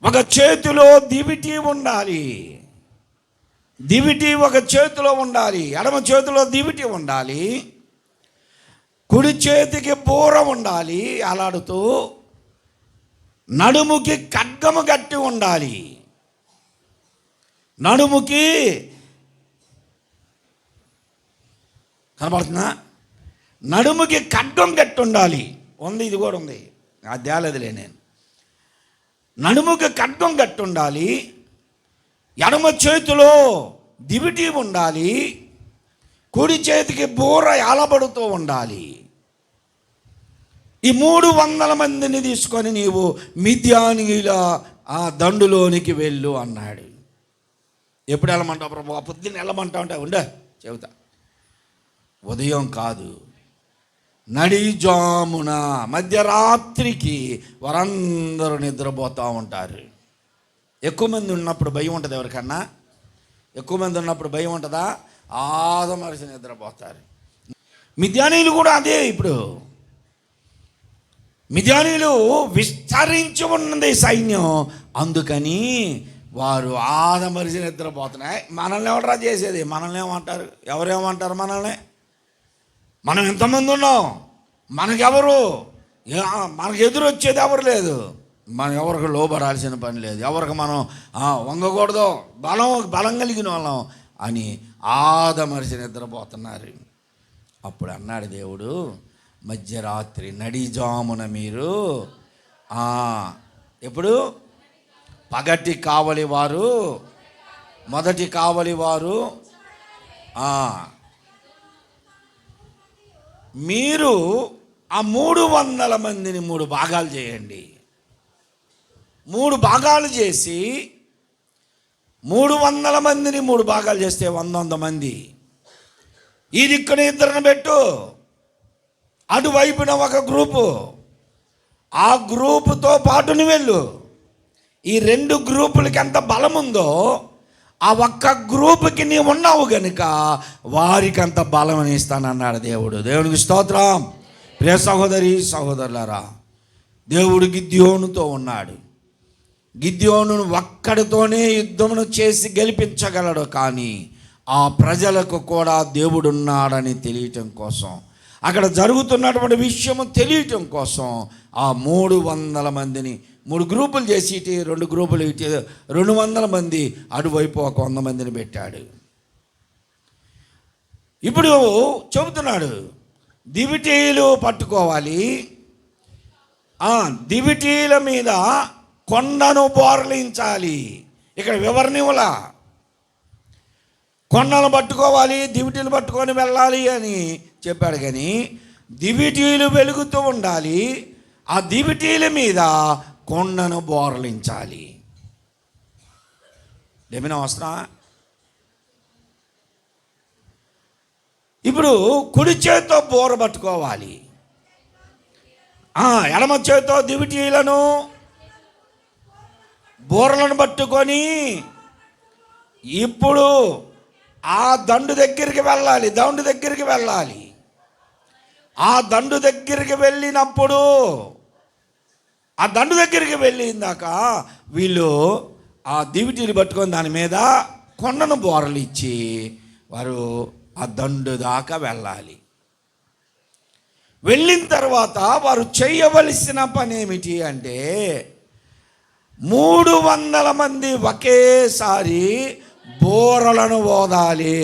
ఒక చేతిలో దివిటి ఉండాలి, దివిటి ఒక చేతిలో ఉండాలి, ఎడమ చేతిలో దివిటి ఉండాలి, కుడి చేతికి బూర ఉండాలి అలాడుతూ, నడుముకి ఖడ్గము గట్టి ఉండాలి. నడుముకి కనబడుతుందా? నడుముకి ఖడ్గం గట్టి ఉండాలి. ఉంది, ఇది కూడా ఉంది, అది తేలేదులే నేను. నడుముకి ఖడ్గం గట్టి ఉండాలి, ఎడమ చేతిలో దివిటి ఉండాలి, కుడి చేతికి బూర ఏలబడుతూ ఉండాలి. ఈ 300 మందిని తీసుకొని నీవు మిద్యానీయుల ఆ దండులోనికి వెళ్ళు అన్నాడు. ఎప్పుడు వెళ్ళమంటావు ప్రభు? పొద్దున్న వెళ్ళమంటా ఉంటే ఉండే చెబుతా. ఉదయం కాదు, నడిజామున, మధ్యరాత్రికి వారందరూ నిద్రపోతూ ఉంటారు. ఎక్కువ మంది ఉన్నప్పుడు భయం ఉంటుంది. ఎవరికన్నా ఎక్కువ మంది ఉన్నప్పుడు భయం ఉంటుందా? ఆదమరిసి నిద్రపోతారు. మిద్యానీయులు కూడా అదే. ఇప్పుడు మిద్యానీయులు విస్తరించి ఉన్నది సైన్యం, అందుకని వారు ఆదమరిసి నిద్రపోతున్నాయి. మనల్ని ఎవడరా చేసేది? మనల్ని ఏమంటారు? ఎవరేమంటారు మనల్ని? మనం ఎంతమంది ఉన్నాం, మనకెవరు, మనకు ఎదురు వచ్చేది ఎవరు లేదు. మనం ఎవరికి లోబడాల్సిన పని లేదు, ఎవరికి మనం వంగకూడదు, బలం కలిగిన వాళ్ళం అని ఆదమరిసి నిద్రపోతున్నారు. అప్పుడు అన్నాడు దేవుడు, మధ్యరాత్రి నడిజామున మీరు ఎప్పుడు పగటి కావలి వారు, మొదటి కావలి వారు, మీరు ఆ 300 మందిని 3 భాగాలు చేయండి. 3 భాగాలు చేసి 300 మందిని 3 భాగాలు చేస్తే 100 మంది. ఈ దిక్కున 2 పెట్టు, అటువైపున ఒక గ్రూపు, ఆ గ్రూపుతో పాటు నువ్వు వెళ్ళు. ఈ 2 గ్రూపులకి ఎంత బలం ఉందో ఆ ఒక్క గ్రూపుకి నీవు ఉన్నావు గనుక వారికి అంత బలం ఇస్తానన్నాడు దేవుడు. దేవునికి స్తోత్రం. ప్రియ సహోదరి సహోదరులారా, దేవుడు గిద్యోనుతో ఉన్నాడు. గిద్యోనును ఒక్కడితోనే యుద్ధమును చేసి గెలిపించగలడు. కానీ ఆ ప్రజలకు కూడా దేవుడున్నాడని తెలియటం కోసం, అక్కడ జరుగుతున్నటువంటి విషయము తెలియటం కోసం ఆ 300 మందిని 3 గ్రూపులు చేసి, ఇటు 2 గ్రూపులు, ఇటు 200 మంది, అటువైపు ఒక 100 మందిని పెట్టాడు. ఇప్పుడు చెబుతున్నాడు, దివిటీలు పట్టుకోవాలి, దివిటీల మీద కొండను బోర్లించాలి. ఇక్కడ వివరణ ఇవ్వలా, కొండను పట్టుకోవాలి, దివిటీలు పట్టుకొని వెళ్ళాలి అని చెప్పాడు. కానీ దివిటీలు వెలుగుతూ ఉండాలి, ఆ దివిటీల మీద కొండను బోర్లించాలి. ఏమైనా అవసరం? ఇప్పుడు కుడి చేతితో బోర పట్టుకోవాలి, ఎడమ చేతితో దివిటీలను బోర్లను పట్టుకొని ఇప్పుడు ఆ దండు దగ్గరికి వెళ్ళాలి. దండు దగ్గరికి వెళ్ళాలి. ఆ దండు దగ్గరికి వెళ్ళినప్పుడు, ఆ దండు దగ్గరికి వెళ్ళిందాక వీళ్ళు ఆ దివిటీలు పట్టుకొని దాని మీద కొండను బోరలు ఇచ్చి వారు ఆ దండు దాకా వెళ్ళాలి. వెళ్ళిన తర్వాత వారు చేయవలసిన పని ఏమిటి అంటే, 300 మంది ఒకేసారి బోరలను ఓదాలి.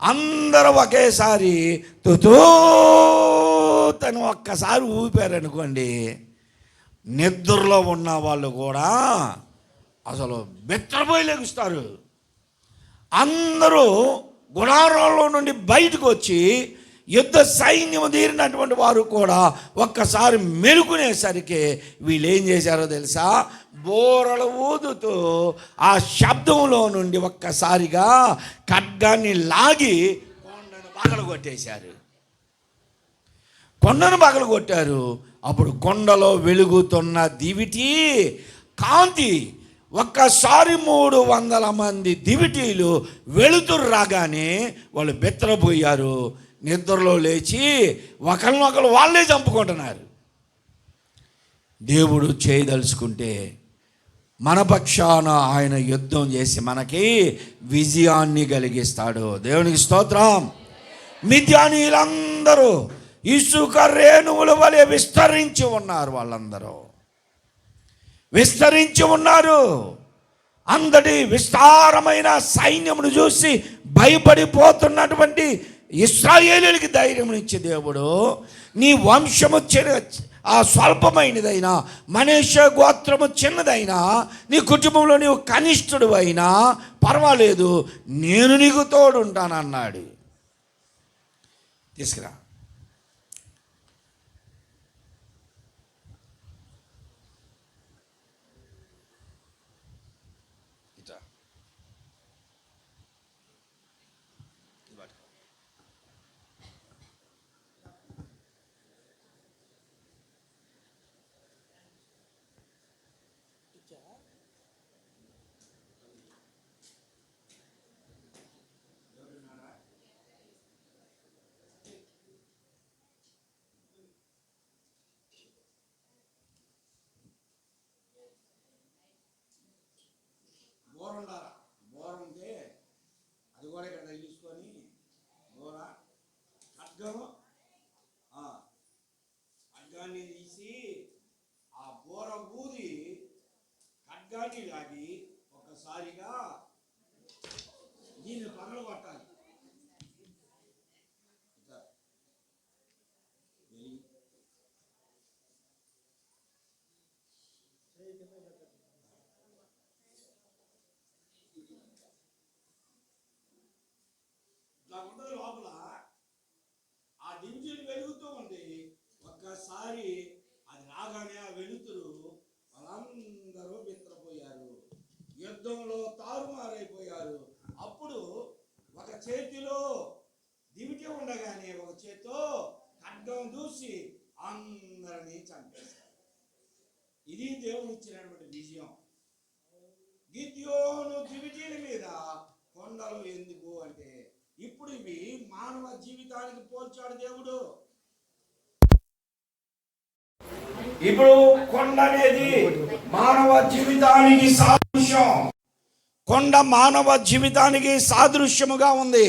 అందరూ ఒకేసారి తను ఒక్కసారి ఊపారనుకోండి, నిద్రలో ఉన్న వాళ్ళు కూడా అసలు బెత్తరపోయి లెగుస్తారు. అందరూ గుడారాల్లో నుండి బయటకు వచ్చి యుద్ధ సైన్యము తీరినటువంటి వారు కూడా ఒక్కసారి మెలుకునేసరికి వీళ్ళు ఏం చేశారో తెలుసా? బోరలు ఊదుతూ ఆ శబ్దంలో నుండి ఒక్కసారిగా ఖడ్గాన్ని లాగి కొండను పగలగొట్టేశారు. కొండను పగలగొట్టారు. అప్పుడు కొండలో వెలుగుతున్న దివిటి కాంతి ఒక్కసారి 300 మంది దివిటీలు వెలుతురు రాగానే వాళ్ళు బెత్తరపోయారు. నిద్రలో లేచి ఒకరినొకరు వాళ్ళే చంపుకుంటున్నారు. దేవుడు చేయదలుచుకుంటే మన పక్షాన ఆయన యుద్ధం చేసి మనకి విజయాన్ని కలిగిస్తాడు. దేవునికి స్తోత్రం. మిద్యానీయులందరూ ఇసుక రేణువుల వలె విస్తరించి ఉన్నారు. వాళ్ళందరూ విస్తరించి ఉన్నారు. అందరి విస్తారమైన సైన్యమును చూసి భయపడిపోతున్నటువంటి ఇశ్రాయేలీయులకి ధైర్యం ఇచ్చే దేవుడు, నీ వంశము ఆ స్వల్పమైనదైనా, మనష్య గోత్రము చిన్నదైనా, నీ కుటుంబంలో నీవు కనిష్ఠుడు అయినా పర్వాలేదు, నేను నీకు తోడుంటానన్నాడు. తీసుకురా. బోర ఉంటే అది కూడా ఇక్కడ తగిలించుకొని బోర ఖడ్గాన్ని తీసి ఆ బోర ఊది ఖడ్గాన్ని లాగి ఒకసారిగా దీన్ని పగలు కొట్టాలి. ఉండదు లోపల ఆ దింజులు వెలుగుతూ ఉంది. ఒక్కసారి అది రాగానే ఆ వెలుతురు వాళ్ళందరూ బిత్తరపోయారు, యుద్ధంలో తారుమారైపోయారు. అప్పుడు ఒక చేతిలో దివిటి ఉండగానే ఒక చేతితో ఖడ్గం దూసి అందరినీ చంపేశారు. ఇది దేవుడు ఇచ్చినటువంటి విజయం. గిద్యోను దివిటీల మీద కొండలు ఎందుకు అంటే, ఇప్పుడు ఇవి మానవ జీవితానికి పోల్చాడు దేవుడు. ఇప్పుడు కొండ అనేది మానవ జీవితానికి సాదృశ్యం. కొండ మానవ జీవితానికి సాదృశ్యముగా ఉంది.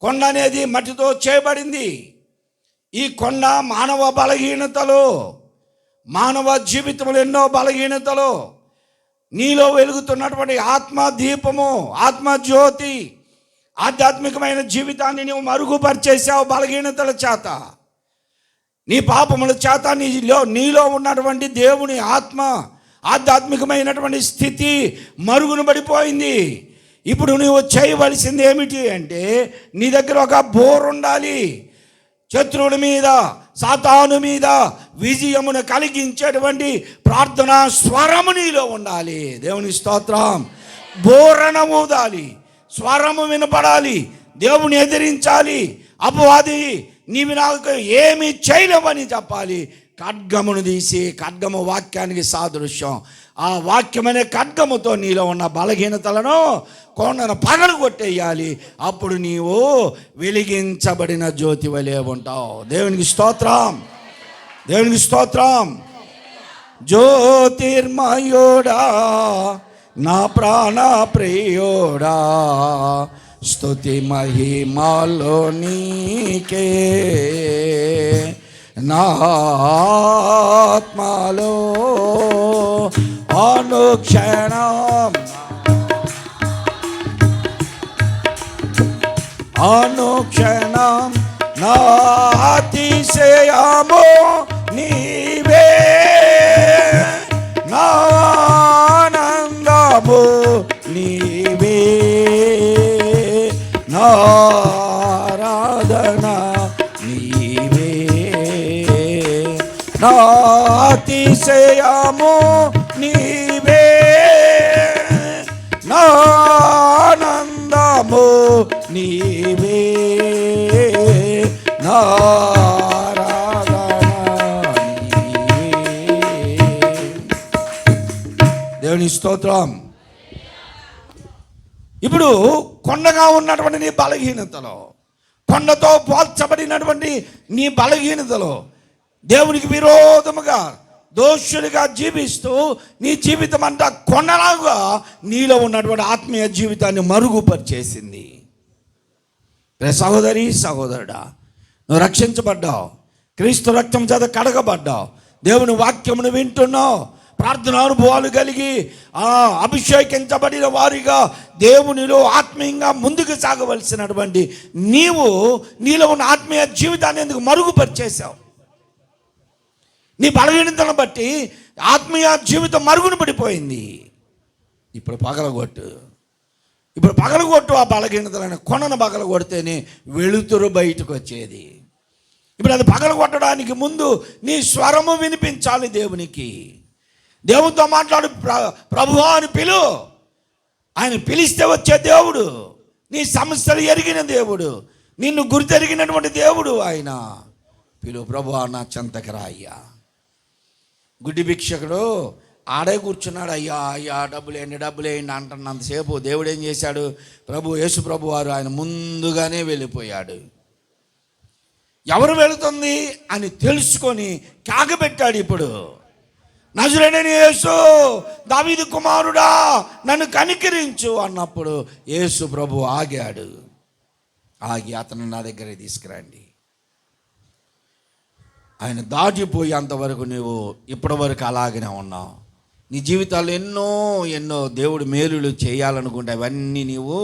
కొండ అనేది మట్టితో చేయబడింది. ఈ కొండ మానవ బలహీనతలు, మానవ జీవితంలో ఎన్నో బలహీనతలు, నీలో వెలుగుతున్నటువంటి ఆత్మ దీపము, ఆత్మ జ్యోతి, ఆధ్యాత్మికమైన జీవితాన్ని నువ్వు మరుగుపరిచేసావు బలహీనతల చేత, నీ పాపముల చేత. నీలో ఉన్నటువంటి దేవుని ఆత్మ, ఆధ్యాత్మికమైనటువంటి స్థితి మరుగున పడిపోయింది. ఇప్పుడు నువ్వు చేయవలసింది ఏమిటి అంటే, నీ దగ్గర ఒక బోర్ ఉండాలి. శత్రువుల మీద, సాతాను మీద విజయమును కలిగించేటువంటి ప్రార్థనా స్వరము నీలో ఉండాలి. దేవుని స్తోత్రం. బోరణ ఊదాలి, స్వరము వినపడాలి, దేవుని ఎదిరించాలి. అపవాది నీవి నాకు ఏమి చేయలేవని చెప్పాలి. ఖడ్గమును తీసి, ఖడ్గము వాక్యానికి సాదృశ్యం, ఆ వాక్యమనే ఖడ్గముతో నీలో ఉన్న బలహీనతలను కొండను పగలు కొట్టేయాలి. అప్పుడు నీవు వెలిగించబడిన జ్యోతి వలె ఉంటావు. దేవునికి స్తోత్రం, దేవునికి స్తోత్రం. జ్యోతిర్మయుడా నా ప్రాణ ప్రియుడా, స్తుతి మహిమలో నీకే, నా ఆత్మలో అనుక్షణం అనుక్షణం నా అతిశయము నీవే, నా ఆనందము నీవే, నా ఆరాధన నీవే, నా అతిశయము నీవే, నా ఆనందము నీవే, నా ఆరాధన నీవే. దేవుని స్తోత్రం. ఇప్పుడు కొండగా ఉన్నటువంటి నీ బలహీనతలో, కొండతో పోల్చబడినటువంటి నీ బలహీనతలో దేవునికి విరోధముగా దోషుడిగా జీవిస్తూ నీ జీవితం అంతా కొండలాగా నీలో ఉన్నటువంటి ఆత్మీయ జీవితాన్ని మరుగుపరిచేసింది. సహోదరి సహోదరుడా, నువ్వు రక్షించబడ్డావు, క్రీస్తు రక్తం చేత కడగబడ్డావు, దేవుని వాక్యమును వింటున్నావు, ప్రార్థన అనుభవాలు కలిగి అభిషేకించబడిన వారిగా దేవునిలో ఆత్మీయంగా ముందుకు సాగవలసినటువంటి నీలో ఉన్న ఆత్మీయ జీవితాన్ని ఎందుకు మరుగుపరిచేశావు? నీ బలహీనతను బట్టి ఆత్మీయ జీవితం మరుగున పడిపోయింది. ఇప్పుడు పగలగొట్టు ఆ బలహీనతలను. కొనను పగలగొడితేనే వెలుతురు బయటకు వచ్చేది. ఇప్పుడు అది పగలగొట్టడానికి ముందు నీ స్వరము వినిపించాలి దేవునికి. దేవునితో మాట్లాడు, ప్రభువా అని పిలు. ఆయన పిలిస్తే వచ్చే దేవుడు, నీ సమస్యలు ఎరిగిన దేవుడు, నిన్ను గుర్తెరిగినటువంటి దేవుడు ఆయన. పిలు, ప్రభువా నా చెంతకి రా అయ్యా. గుడ్డి భిక్షకుడు ఆడే కూర్చున్నాడు. అయ్యా డబ్బులేండి అంటున్నంతసేపు దేవుడు ఏం చేశాడు? యేసు ప్రభు వారు ఆయన ముందుగానే వెళ్ళిపోయాడు. ఎవరు వెళుతుంది అని తెలుసుకొని కాగబెట్టాడు. ఇప్పుడు నజరేయుడైన యేసు, దావీదు కుమారుడా నన్ను కనికరించు అన్నప్పుడు యేసు ప్రభు ఆగాడు. ఆగి అతను నా దగ్గరికి తీసుకురండి. ఆయన దాటిపోయేంతవరకు నువ్వు ఇప్పటి వరకు అలాగనే ఉన్నావు. నీ జీవితాల్లో ఎన్నో దేవుడు మేలులు చేయాలనుకుంటే అవన్నీ నీవు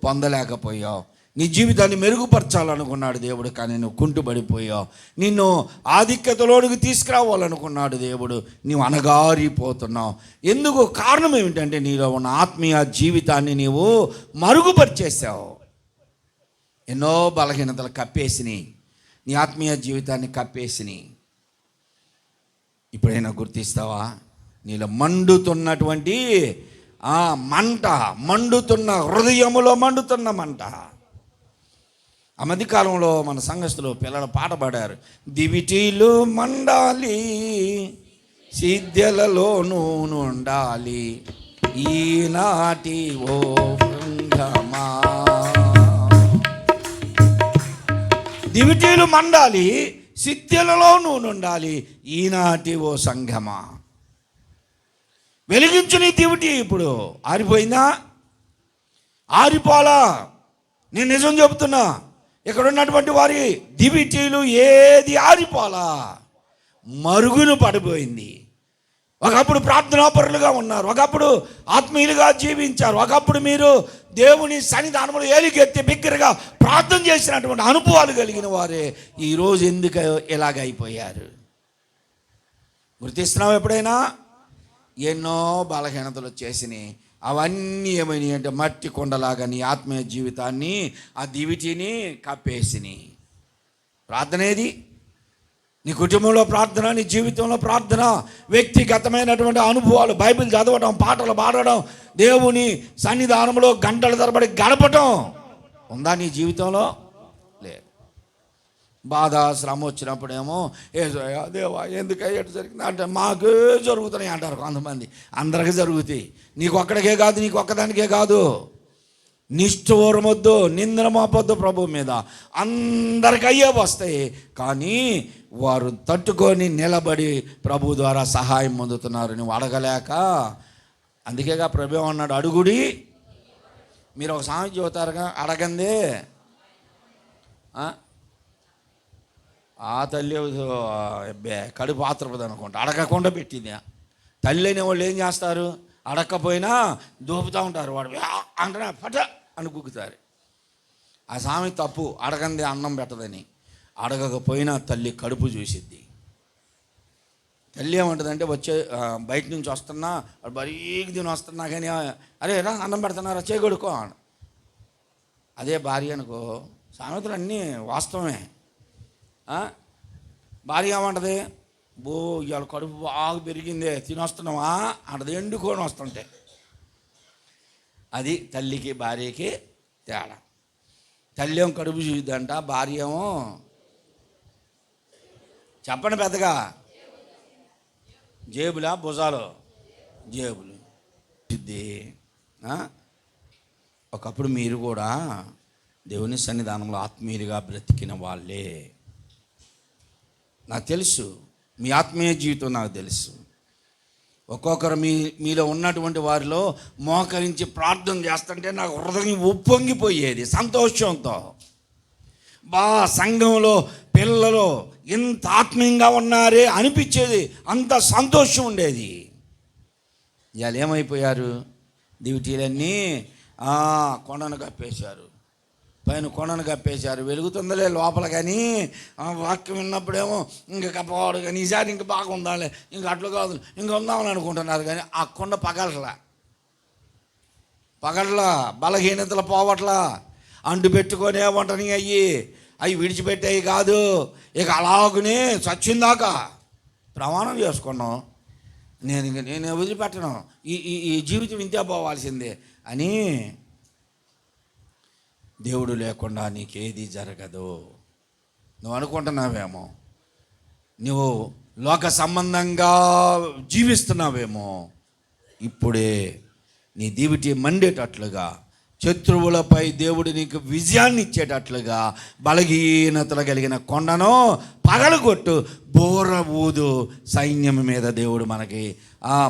పొందలేకపోయావు. నీ జీవితాన్ని మెరుగుపరచాలనుకున్నాడు దేవుడు, కానీ నువ్వు కుంటుపడిపోయావు. నిన్ను ఆధిక్యతలోనికి తీసుకురావాలనుకున్నాడు దేవుడు, నీవు అనగారిపోతున్నావు. ఎందుకు? కారణం ఏమిటంటే నీలో ఉన్న ఆత్మీయ జీవితాన్ని నీవు మరుగుపరిచేసావు. ఎన్నో బలహీనతలు కప్పేసినాయి, నీ ఆత్మీయ జీవితాన్ని కప్పేసినాయి. ఇప్పుడైనా గుర్తిస్తావా? నీలో మండుతున్నటువంటి మండుతున్న హృదయములో మండుతున్న మంట. ఆ మధ్యకాలంలో మన సంఘస్థులు పిల్లలు పాట పాడారు. దివిటీలు మండాలి, సిద్ధెలలో నూనె ఉండాలి, ఈనాటి ఓ బృందమా. దివిటీలు మండాలి, సిద్ధెలలో నూనె ఉండాలి, ఈనాటి ఓ సంఘమా. వెలిగించు నీ దివిటి. ఇప్పుడు ఆరిపోయిందా? ఆరిపోలా. నేను నిజం చెబుతున్నా, ఇక్కడ ఉన్నటువంటి వారి దివిటీలు ఏది ఆరిపోలా, మరుగున పడిపోయింది. ఒకప్పుడు ప్రార్థనాపరులుగా ఉన్నారు, ఒకప్పుడు ఆత్మీయులుగా జీవించారు, ఒకప్పుడు మీరు దేవుని సన్నిధానంలో ఏలికెత్తి బిగ్గరగా ప్రార్థన చేసినటువంటి అనుభవాలు కలిగిన వారే ఈరోజు ఎందుకు ఇలాగైపోయారు? గుర్తిస్తున్నావు? ఎప్పుడైనా ఎన్నో బలహీనతలు వచ్చేసినాయి. అవన్నీ ఏమైనాయి అంటే మట్టి కొండలాగా నీ ఆత్మీయ జీవితాన్ని, ఆ దివిటిని కప్పేసినాయి. ప్రార్థన ఏది? నీ కుటుంబంలో ప్రార్థన, నీ జీవితంలో ప్రార్థన, వ్యక్తిగతమైనటువంటి అనుభవాలు, బైబిల్ చదవడం, పాటలు పాడడం, దేవుని సన్నిధానంలో గంటల తరబడి గడపటం ఉందా నీ జీవితంలో? లేదు. బాధ శ్రమ వచ్చినప్పుడేమో దేవా ఎందుకయ్యా జరిగింది అంటే మాకే జరుగుతున్నాయి అంటారు కొంతమంది. అందరికీ జరుగుతాయి, నీకు ఒక్కడికే కాదు, నీకు ఒక్కదానికే కాదు. నిష్ఠూరమొద్దు, నిందన మోపొద్దు ప్రభు మీద, అందరికి అయ్యే వస్తాయి. కానీ వారు తట్టుకొని నిలబడి ప్రభు ద్వారా సహాయం పొందుతున్నారు. నువ్వు అడగలేక. అందుకేగా ప్రభు అన్నాడు, అడుగుడి. మీరు ఒక సామెత చెబుతారుగా, అడగందే ఆ తల్లి కడుపు ఆత్రపది అనుకుంటా, అడగకుండా పెట్టింది. తల్లి అనే వాళ్ళు ఏం చేస్తారు? అడగకపోయినా దోపుతూ ఉంటారు. వాడు అంటే పట అని కుక్కుతారు. ఆ సామెత తప్పు. అడగంది అన్నం పెట్టదని. అడగకపోయినా తల్లి కడుపు చూసిద్ది. తల్లి ఏమంటుందంటే బయట నుంచి వస్తున్నా, బరీకి దీని వస్తున్నా కానీ అరే రా అన్నం పెడుతున్నారా చేయగొడుకో. అదే భార్య అనుకో, సామెతలు అన్నీ వాస్తవమే. భార్య ఏమంటది, బో ఇవాళ కడుపు బాగా పెరిగిందే తినొస్తున్నావా అంటది, ఎండుకొని వస్తుంటే. అది తల్లికి భార్యకి తేడా. తల్లి ఏమో కడుపు చూద్దంట, భార్య ఏమో చెప్పండి పెద్దగా జేబులా భుజాలు జేబులు ఇది. ఒకప్పుడు మీరు కూడా దేవుని సన్నిధానంలో ఆత్మీయులుగా బ్రతికిన వాళ్ళే. నాకు తెలుసు, మీ ఆత్మీయ జీవితం నాకు తెలుసు. ఒక్కొక్కరు మీలో ఉన్నటువంటి వారిలో మోకరించి ప్రార్థన చేస్తుంటే నాకు హృదయం ఉప్పొంగిపోయేది సంతోషంతో. సంఘంలో పిల్లలు ఇంత ఆత్మీయంగా ఉన్నారే అనిపించేది, అంత సంతోషం ఉండేది. ఇవాళ ఏమైపోయారు, డ్యూటీలన్నీ కొండను కప్పేశారు, పైన కొండను కప్పేశారు. వెలుగుతుందలే లోపల, కానీ వాక్యం విన్నప్పుడేమో ఇంకా కప్పవాడు, కానీ ఈసారి ఇంకా బాగా ఉండాలి, ఇంకా అట్లు కాదు ఇంకా ఉందామని అనుకుంటున్నారు. కానీ ఆ కొండ పగలట్లా బలహీనతలు పోవట్లా, అంటు పెట్టుకొని వంటని అవి విడిచిపెట్టేవి కాదు. ఇక అలాగునే చచ్చిందాకా ప్రమాణం చేసుకున్నాం, నేను వదిలిపెట్టను, ఈ జీవితం ఇంతే పోవాల్సిందే అని. దేవుడు లేకుండా నీకేది జరగదు. నువ్వు అనుకుంటున్నావేమో, నువ్వు లోక సంబంధంగా జీవిస్తున్నావేమో, ఇప్పుడే నీ దీవిటి మండేటట్లుగా, శత్రువులపై దేవుడు నీకు విజయాన్ని ఇచ్చేటట్లుగా బలహీనతలు కలిగిన కొండను పగలగొట్టు, బోర ఊదు. సైన్యం మీద దేవుడు మనకి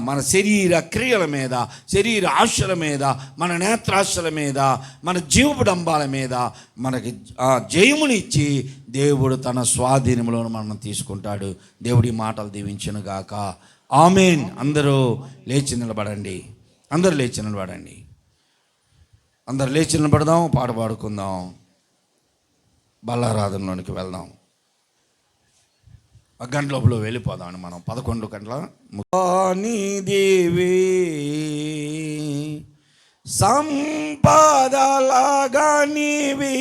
మన శరీర క్రియల మీద, శరీర ఆశల మీద, మన నేత్రాశల మీద, మన జీవపుడంబాల మీద మనకి జయమునిచ్చి దేవుడు తన స్వాధీనంలో మనం తీసుకుంటాడు. దేవుడి మాటలు దీవించును గాక. ఆమేన్. అందరూ లేచి నిలబడండి. అందరూ లేచి నిలబడదాం, పాట పాడుకుందాం, బల్లారాధనలోనికి వెళ్దాం. ఒక గంట లోపల వెళ్ళిపోదాం మనం. 11 గంటల దేవి సంపదలాగా నీవి,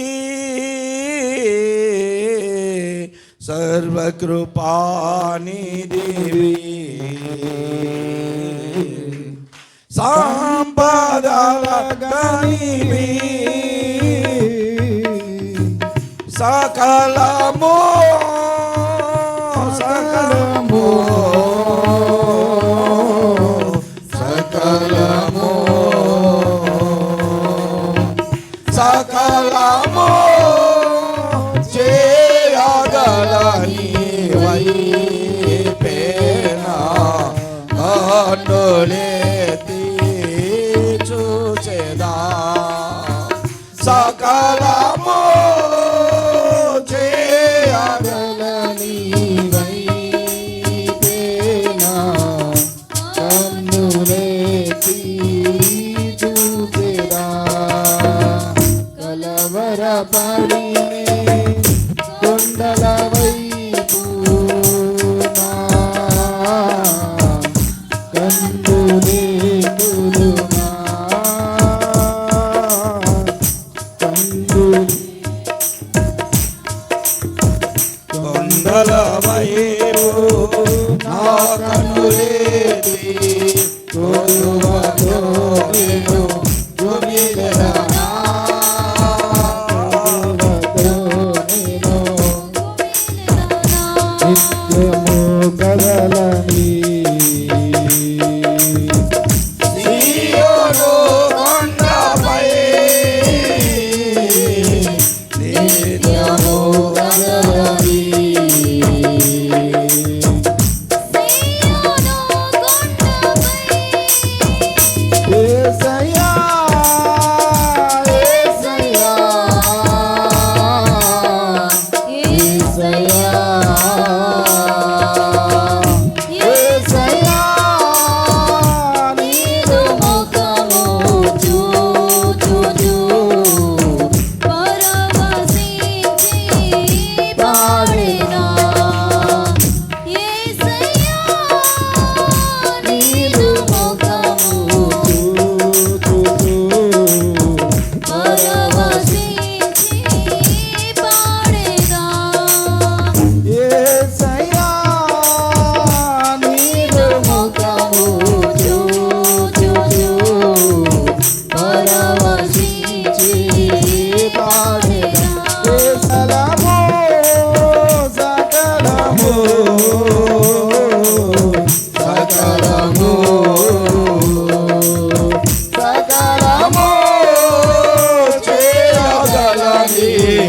సర్వకృపాని దేవి సంపదలాగా నీవి, సకలము సకలము సకలము సకలము చేయగలని వైపేనా కన్నులెత్తి చూచెదా, సకలము చేయగలని వైపేనా కన్నులెత్తి చూచెదా, కలవరపడి కొండల వైపు నా కందులే కులుమా, కొండల వైపు నా కన్నులెత్తి కొలువతో నేను గుమిగలనా, నిత్యము కదలని సీయోను కొండపై నిత్యము కదలని, యేసయ్యా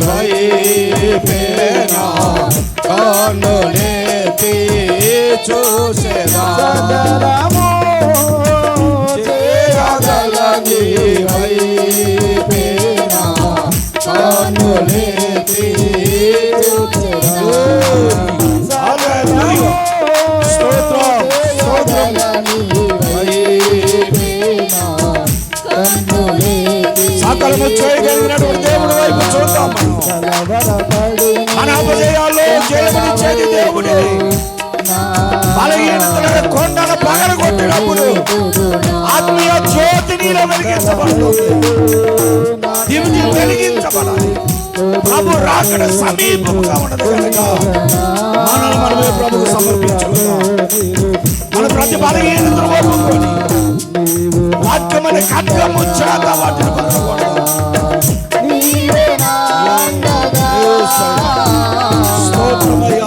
వైపేనా కన్నులెత్తి చూసేదా చేయగలని వైపేనా కన్నులెత్తి సకలము చేయగలిగినటువంటి దేవుడి వైపు చూద్దాం. మన అపజయాల్లో జయమునిచ్చేది దేవుడే. బలహీనతలను కొండను పగలగొట్టినప్పుడు ఆత్మీయ జ్యోతి నీలో వెలిగించబడుతుంది. దివిటి వెలిగించబడాలి. ప్రభు రాకడ సమీపంగా ఉన్నది కనుక మనమే ప్రభుకు సమర్పించుకుందాం. మన ప్రతి బలహీనతను ఒప్పుకొని వాక్యమని ఖడ్గము చేత వాటిని పగలగొడదాం. స్తోత్రమయ్యా.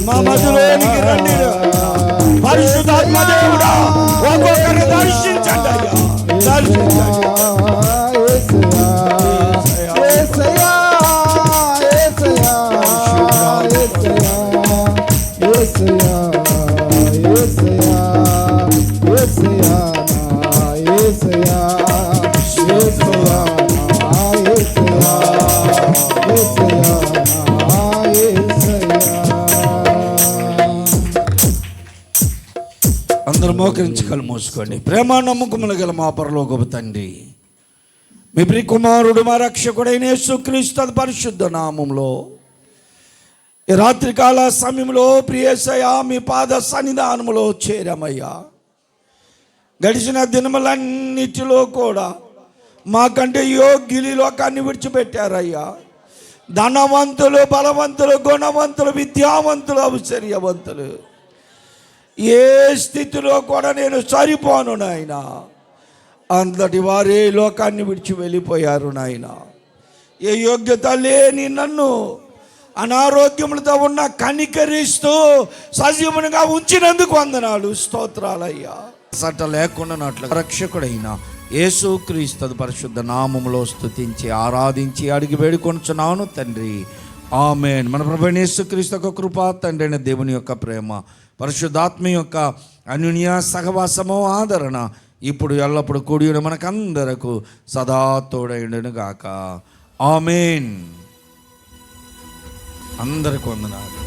మా మధ్యలోనికి రండి. పరిశుద్ధాత్మ దేవుడా, ఒక్కొక్కరిని దర్శించండి అయ్యా, దర్శించండి. అందరూ మోకరించి కళ్ళు మూసుకోండి. ప్రేమ నమ్మకములు గల మా పరలోకపు తండ్రి, మీ ప్రియ కుమారుడు మా రక్షకుడైన యేసుక్రీస్తు పరిశుద్ధ నామములో ఈ రాత్రికాల సమయంలో ప్రియసయ్యా మీ పాద సన్నిధానములో చేరామయ్యా. గడిచిన దినములన్నిటిలో కూడా మాకంటే యోగ్యులు లోకాన్ని విడిచిపెట్టారయ్యా. ధనవంతులు, బలవంతులు, గుణవంతులు, విద్యావంతులు, ఔశ్వర్యవంతులు, ఏ స్థితిలో కూడా నేను సరిపోను నాయన. అంతటి వారే లోకాన్ని విడిచి వెళ్ళిపోయారు నాయన. ఏ యోగ్యత లేని నన్ను అనారోగ్యములతో ఉన్న కనికరిస్తూ సజీవునిగా ఉంచినందుకు వందనాలు, స్తోత్రాలయ్యా. సట లేకుండా రక్షకుడైన యేసుక్రీస్తు పరిశుద్ధ నామములో స్తుతించి ఆరాధించి అడిగి వేడుకొనుచున్నాను తండ్రి, ఆమేన్. మన ప్రభువైన యేసుక్రీస్తు యొక్క కృప, తండ్రి అయిన దేవుని యొక్క ప్రేమ, పరిశుద్ధాత్మ యొక్క అన్యోన్య సహవాసము, ఆదరణ ఇప్పుడు ఎల్లప్పుడు కూడి మనకందరకు సదా తోడైండును గాక. ఆమేన్. అందరికి వందనాలు.